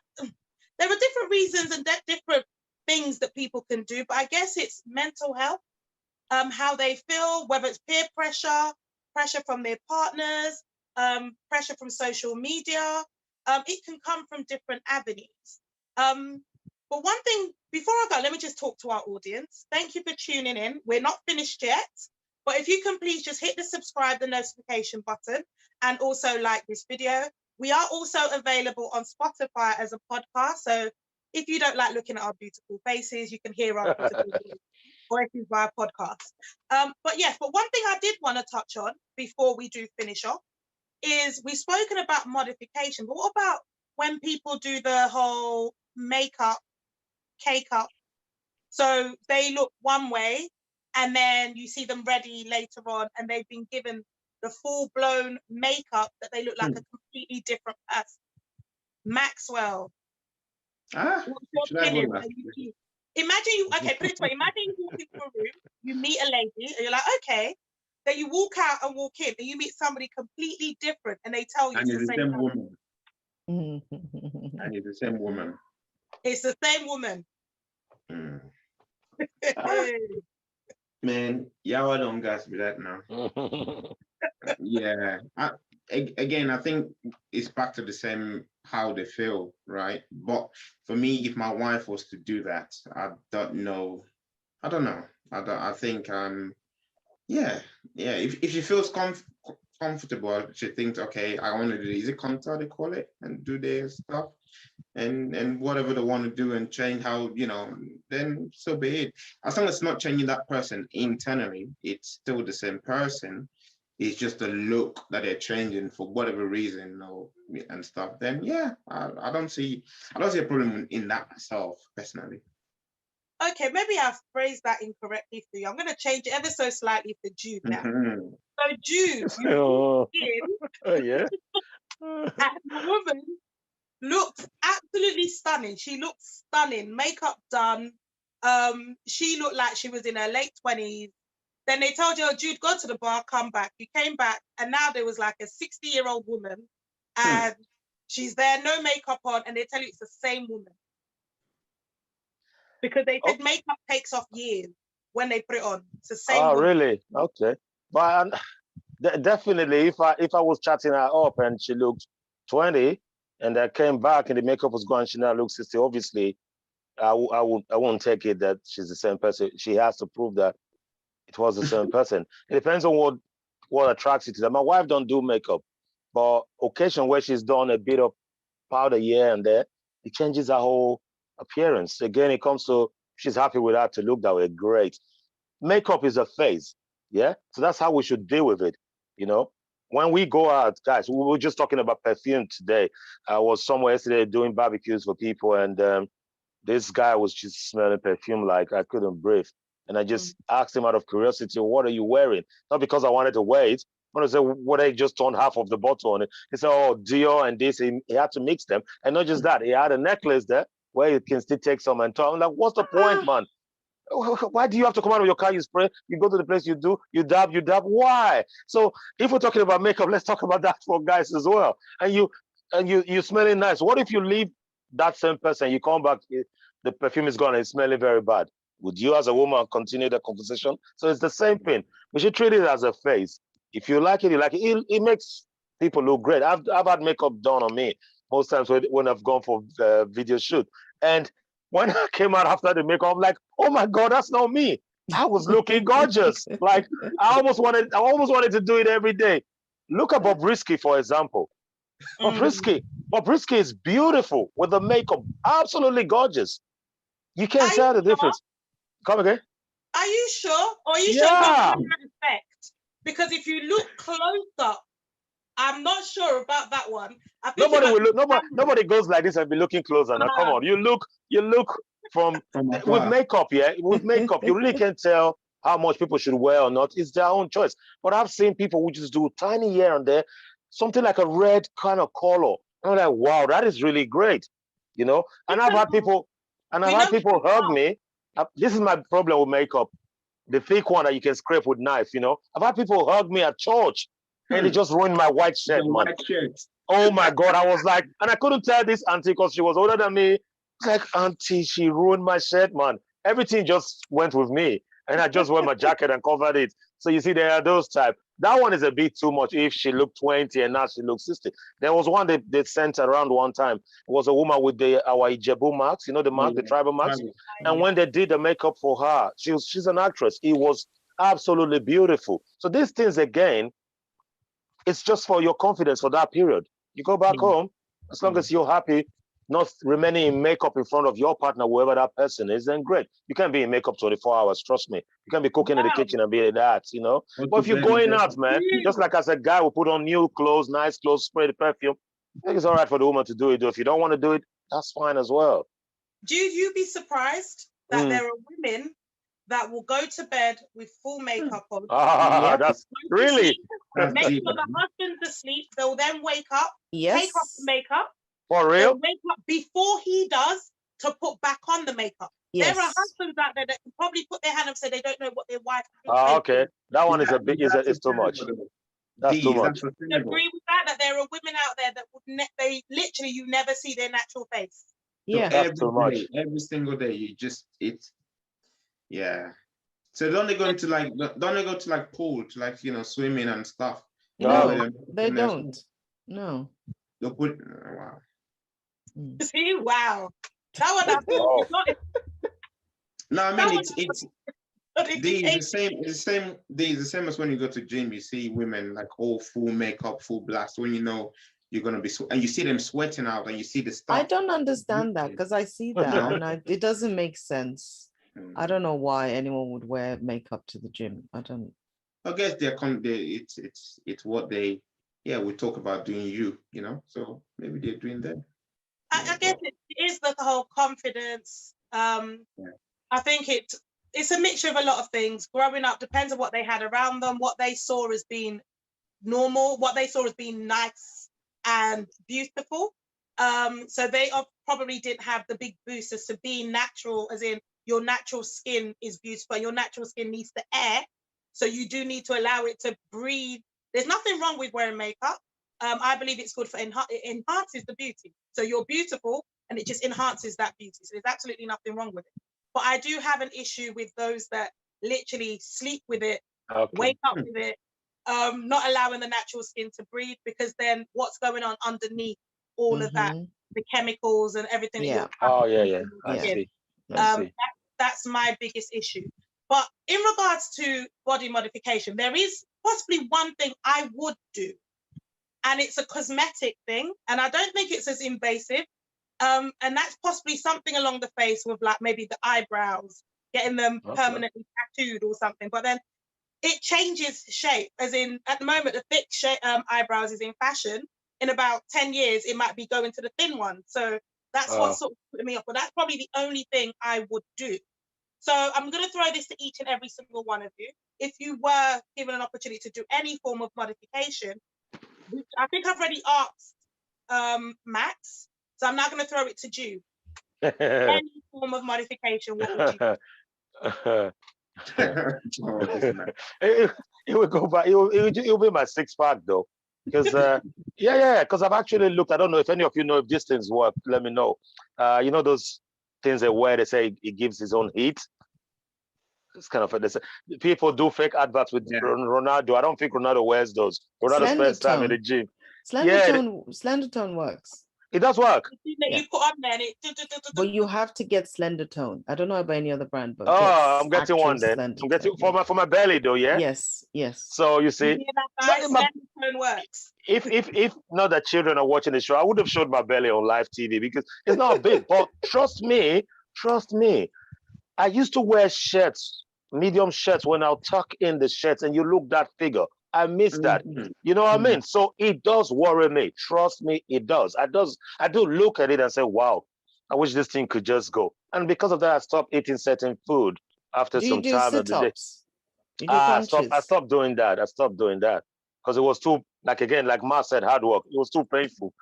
different reasons and different things that people can do, but I guess it's mental health, how they feel, whether it's peer pressure, pressure from their partners, pressure from social media. It can come from different avenues. But one thing, before I go, let me just talk to our audience. Thank you for tuning in. We're not finished yet, but if you can please just hit the subscribe, the notification button, and also like this video. We are also available on Spotify as a podcast. So if you don't like looking at our beautiful faces, you can hear our beautiful voices via podcast. But yes, but one thing I did want to touch on before we do finish off is we've spoken about modification, but what about when people do the whole makeup, cake up? So they look one way and then you see them ready later on and they've been given the full-blown makeup that they look like a completely different person. Maxwell. What's your opinion? Imagine you, okay, put it this way, imagine you walk into a room, you meet a lady and you're like, okay, then you walk out and walk in and you meet somebody completely different and they tell you and it's the same woman. And it's the same woman. It's the same woman. Man, y'all don't gas me that now. Yeah. Again, I think it's back to the same how they feel, right? But for me, if my wife was to do that, I don't know I don't know. I think yeah. If she feels comfortable, she thinks, okay, I want to do easy contour, they call it, and do their stuff, and whatever they want to do and change how, then so be it. As long as it's not changing that person internally, it's still the same person. It's just the look that they're changing for whatever reason and stuff. Then yeah, I don't see a problem in that myself personally. Okay, maybe I've phrased that incorrectly for you. I'm going to change it ever so slightly for Jude now. So Jude, you walk in, yeah. and the woman looks absolutely stunning. She looked stunning, makeup done. She looked like she was in her late 20s. Then they told you, oh, Jude, go to the bar, come back. You came back, and now there was like a 60-year-old woman, and she's there, no makeup on, and they tell you it's the same woman. Because they said makeup takes off years when they put it on. It's the same. Oh, really? Okay. But definitely, if I was chatting her up and she looked 20, and I came back and the makeup was gone, she now looks 60. Obviously, I won't take it that she's the same person. She has to prove that it was the same person. It depends on what attracts you to them. My wife don't do makeup, but occasion where she's done a bit of powder here and there, it changes her whole appearance. Again, it comes to she's happy with her to look that way. Great. Makeup is a phase. Yeah. So that's how we should deal with it. When we go out, guys, we were just talking about perfume today. I was somewhere yesterday doing barbecues for people, and this guy was just smelling perfume like I couldn't breathe. And I just asked him out of curiosity, what are you wearing? Not because I wanted to wear it, but I said, what, I just turned half of the bottle on it. He said, oh, Dior and this. He had to mix them. And not just that, he had a necklace there where you can still take some and talk. I'm like, what's the point, man? Why do you have to come out of your car, you spray, you go to the place, you dab. Why? So if we're talking about makeup, let's talk about that for guys as well. And you smelling nice. What if you leave that same person, you come back, the perfume is gone and it's smelling very bad? Would you as a woman continue the conversation? So it's the same thing. We should treat it as a phase. If you like it, you like it. It makes people look great. I've had makeup done on me most times when I've gone for video shoot. And when I came out after the makeup, I'm like, oh my God, that's not me. I was looking gorgeous. Like I almost wanted to do it every day. Look at Bobrisky, for example. Bobrisky is beautiful with the makeup, absolutely gorgeous. You can't tell the difference. Come again? Are you sure? Or are you sure about that effect? Because if you look closer, I'm not sure about that one. I think nobody goes like this and be looking closer. Now, come on. You look from with makeup, yeah. With makeup, you really can't tell how much people should wear or not. It's their own choice. But I've seen people who just do tiny here and there, something like a red kind of color. I'm like, wow, that is really great. And I've had people hug me. This is my problem with makeup. The thick one that you can scrape with knife, I've had people hug me at church and it just ruined my white shirt, man. White shirt. Oh my God. I was like, and I couldn't tell this auntie because she was older than me. It's like, auntie, she ruined my shirt, man. Everything just went with me. And I just wear my jacket and covered it. So you see, there are those type. That one is a bit too much if she looked 20 and now she looks 60. There was one they sent around one time. It was a woman with our Ijebu marks, the mark, the tribal marks. And when they did the makeup for her, she's an actress. It was absolutely beautiful. So these things, again, it's just for your confidence for that period. You go back home, as long as you're happy, not remaining in makeup in front of your partner, whoever that person is, then great. You can't be in makeup 24 hours, trust me. You can't be cooking in the kitchen and be that, But if you're going out, man, just like as a guy will put on new clothes, nice clothes, spray the perfume, I think it's all right for the woman to do it. If you don't want to do it, that's fine as well. Do you be surprised that there are women that will go to bed with full makeup on? That's really? Make sure the husband's asleep. They'll then wake up, take off the makeup. For real? Wake up before he does to put back on the makeup. Yes. There are husbands out there that can probably put their hand up and say they don't know what their wife is. Okay. That one is too much. That's too much. I agree with that there are women out there that would they literally you never see their natural face. Yeah. So that's too much. Every single day you just So don't they go to pool to swimming and stuff? No, they don't. No. They'll put wow. See, wow. That one No, I That mean was it's modification. the same as when you go to gym. You see women like all full makeup, full blast. When you know you're gonna be, and you see them sweating out, and you see the I stuff. don't understand that because I see that No. and it doesn't make sense. I Mm. don't know why anyone would wear makeup to the gym. I don't. I guess it's what they, yeah, we talk about doing you know, so maybe they're doing that. I guess it is the whole confidence. Yeah. I think it's a mixture of a lot of things. Growing up depends on what they had around them, what they saw as being normal, what they saw as being nice and beautiful. So they probably didn't have the big boosters to being natural, as in your natural skin is beautiful. Your natural skin needs the air, so you do need to allow it to breathe. There's nothing wrong with wearing makeup. I believe it's good for it enhances the beauty. So you're beautiful, and it just enhances that beauty. So there's absolutely nothing wrong with it. But I do have an issue with those that literally sleep with it, wake up with it, not allowing the natural skin to breathe, because then what's going on underneath all of that, the chemicals and everything. Yeah. Oh, yeah. I see. That's my biggest issue. But in regards to body modification, there is possibly one thing I would do, and it's a cosmetic thing, and I don't think it's as invasive. And that's possibly something along the face with like maybe the eyebrows, getting them permanently tattooed or something. But then it changes shape, as in at the moment, the thick eyebrows is in fashion. In about 10 years, it might be going to the thin one. So that's what sort of put me off. But that's probably the only thing I would do. So I'm going to throw this to each and every single one of you. If you were given an opportunity to do any form of modification, which I think I've already asked Max, so I'm not going to throw it to Jude. Any form of modification, what would you do? It will go back. It will be my 6-pack though, because because I've actually looked. I don't know if any of you know if these things work. Let me know. You know those things they wear. They say it gives its own heat. It's kind of people do fake adverts with Ronaldo. I don't think Ronaldo wears those. Ronaldo spends time in the gym. Slender tone works. It does work. You put on there, and but you have to get slender tone. I don't know about any other brand, but I'm getting one then. I'm getting for my belly though. Yeah. Yes. So you see, slender tone works. If not that children are watching the show, I would have showed my belly on live TV because it's not big. But trust me, I used to wear shirts, medium shirts, when I'll tuck in the shirts, and you look that figure. I miss that. You know what I mean? So it does worry me. Trust me, it does. I do look at it and say, wow, I wish this thing could just go. And because of that, I stopped eating certain food after some time of the day. I stopped doing that. Because it was too, like Ma said, hard work. It was too painful.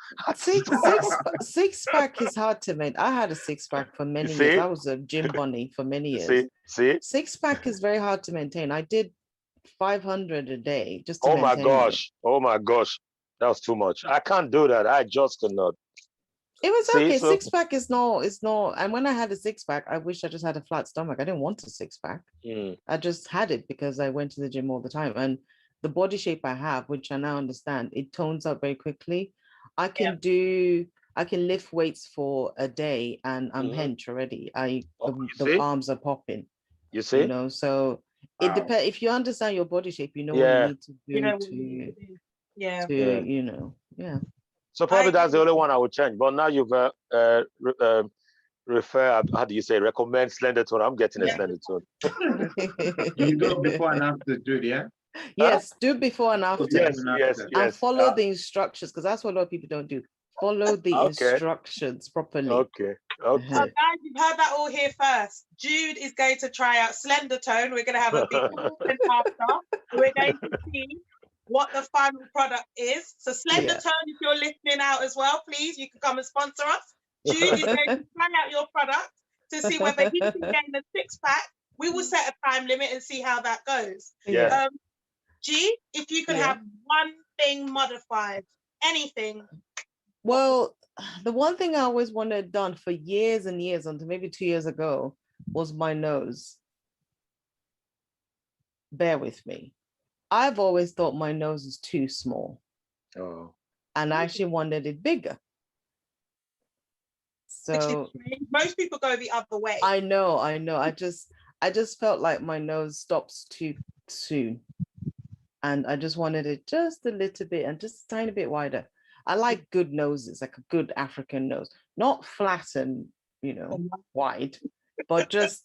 Six pack is hard to make. I had a 6-pack for many years. I was a gym bunny for many years. See? 6-pack is very hard to maintain. I did 500 a day just to oh maintain my gosh, that was too much. I can't do that. I just cannot. It was okay. 6-pack is no. And when I had a 6-pack, I wish I just had a flat stomach. I didn't want a 6-pack. I just had it because I went to the gym all the time, and the body shape I have, which I now understand, it tones up very quickly. I can lift weights for a day and I'm hench already. The arms are popping. You see? You know, so it depends. If you understand your body shape, you know what you need to do you know. So probably that's the only one I would change. But now you've recommend slender tone. I'm getting a slender tone. You go before and after, Jude, yeah? Yes, do before and after. Yes. And follow the instructions, because that's what a lot of people don't do. Follow the instructions properly. Okay. Guys, you've heard that all here first. Jude is going to try out slender tone. We're going to have a before and after. We're going to see what the final product is. So slender tone, if you're listening out as well, please, you can come and sponsor us. Jude is going to try out your product to see whether he can gain a 6-pack. We will set a time limit and see how that goes. G, if you could have one thing modified, anything. Well, the one thing I always wanted done for years and years, until maybe 2 years ago, was my nose. Bear with me. I've always thought my nose is too small. And I actually wanted it bigger. Which is So strange. Most people go the other way. I know. I just felt like my nose stops too soon. And I just wanted it just a little bit and just a tiny bit wider. I like good noses, like a good African nose, not flat and, wide, but just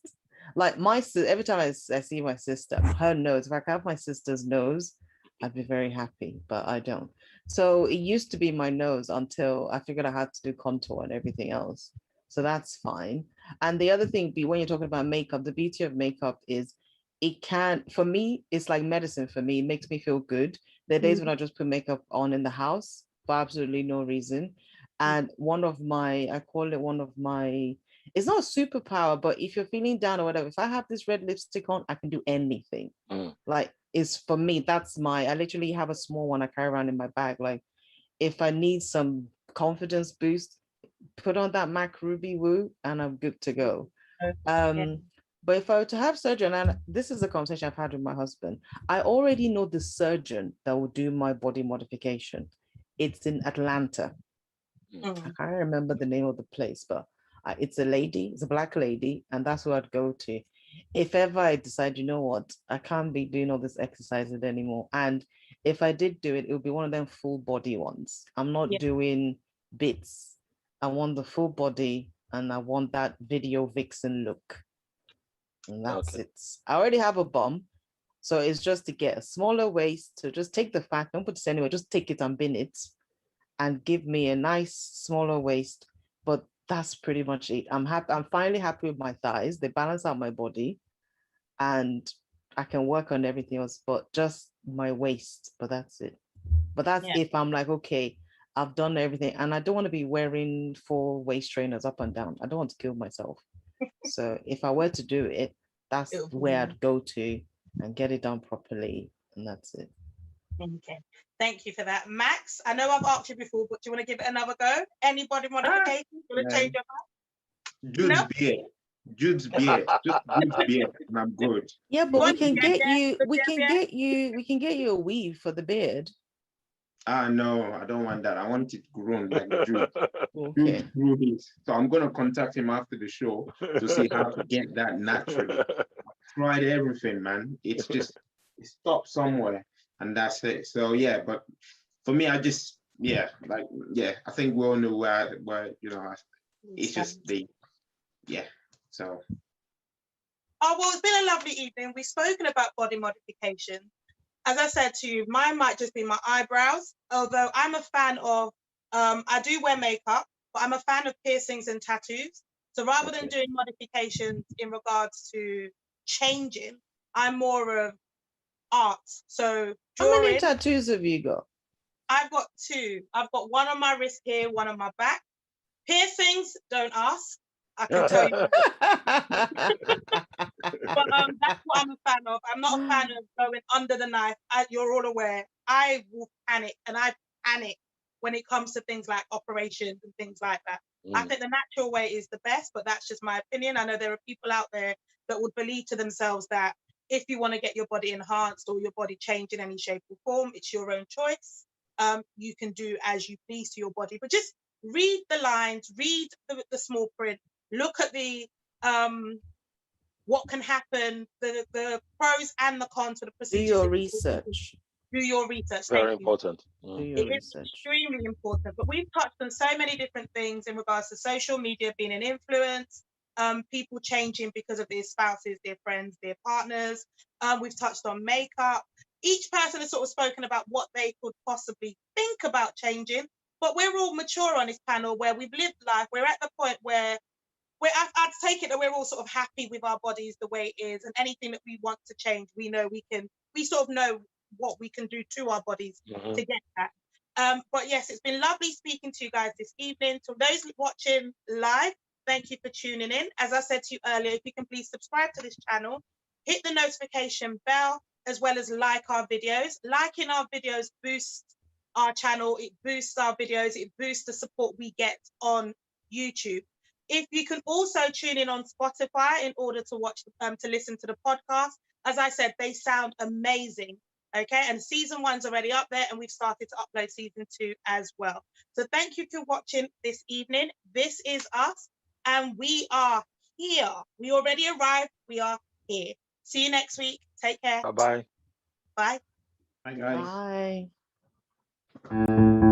like my sister. Every time I see my sister, her nose, if I could have my sister's nose, I'd be very happy, but I don't. So it used to be my nose until I figured I had to do contour and everything else. So that's fine. And the other thing, when you're talking about makeup, the beauty of makeup is it can, for me, it's like medicine for me. It makes me feel good. There are days when I just put makeup on in the house for absolutely no reason. And I call it one of my, it's not a superpower, but if you're feeling down or whatever, if I have this red lipstick on, I can do anything. Like, it's for me, I literally have a small one I carry around in my bag. Like, if I need some confidence boost, put on that MAC Ruby Woo and I'm good to go. But if I were to have surgery, and this is a conversation I've had with my husband, I already know the surgeon that will do my body modification. It's in Atlanta. I can't remember the name of the place, but it's a lady, it's a Black lady, and that's who I'd go to. If ever I decide, you know what, I can't be doing all this exercises anymore. And if I did do it, it would be one of them full body ones. I'm not doing bits. I want the full body and I want that video vixen look. And that's it. I already have a bum. So it's just to get a smaller waist. So just take the fat, don't put it anywhere, just take it and bin it and give me a nice smaller waist. But that's pretty much it. I'm happy. I'm finally happy with my thighs. They balance out my body and I can work on everything else, but just my waist. But that's it. But that's if I'm like, okay, I've done everything and I don't want to be wearing 4 waist trainers up and down. I don't want to kill myself. So if I were to do it, that's where I'd go to and get it done properly. And that's it. Okay. Thank you for that. Max, I know I've asked you before, but do you want to give it another go? Any body modification? Do you want to change your mind? Jude's beard, and I'm good. Yeah, but we can get you a weave for the beard. No, I don't want that. I want it grown like Jude. Okay. Jude grew his. So I'm gonna contact him after the show to see how to get that naturally. I've tried everything, man. It's just it stopped somewhere, and that's it. So yeah, but for me, I just I think we all know where it's just so. Oh, well, it's been a lovely evening. We've spoken about body modification. As I said to you, mine might just be my eyebrows, although I'm a fan of, I do wear makeup, but I'm a fan of piercings and tattoos. So rather than doing modifications in regards to changing, I'm more of art. So drawing. How many tattoos have you got? I've got 2. I've got one on my wrist here, one on my back. Piercings, don't ask. I can tell you. But that's what I'm a fan of. I'm not a fan of going under the knife. You're all aware. I will panic, and I panic when it comes to things like operations and things like that. I think the natural way is the best, but that's just my opinion. I know there are people out there that would believe to themselves that if you want to get your body enhanced or your body changed in any shape or form, it's your own choice. You can do as you please to your body, but just read the lines, read the small print, look at the what can happen, the pros and the cons for the procedure. Do your research. Do your research. Very important. It is extremely important. But we've touched on so many different things in regards to social media being an influence, people changing because of their spouses, their friends, their partners. We've touched on makeup. Each person has sort of spoken about what they could possibly think about changing. But we're all mature on this panel where we've lived life. We're at the point where I'd take it that we're all sort of happy with our bodies the way it is, and anything that we want to change, we know we sort of know what we can do to our bodies to get that. But yes, it's been lovely speaking to you guys this evening. To those watching live, thank you for tuning in. As I said to you earlier, if you can please subscribe to this channel, hit the notification bell, as well as like our videos. Liking our videos boosts our channel, it boosts our videos, it boosts the support we get on YouTube. If you can also tune in on Spotify in order to watch, to listen to the podcast. As I said, they sound amazing. Okay, and season 1's already up there, and we've started to upload season 2 as well. So thank you for watching this evening. This is us, and we are here. We already arrived. We are here. See you next week. Take care. Bye-bye. Bye. Hi guys. Bye.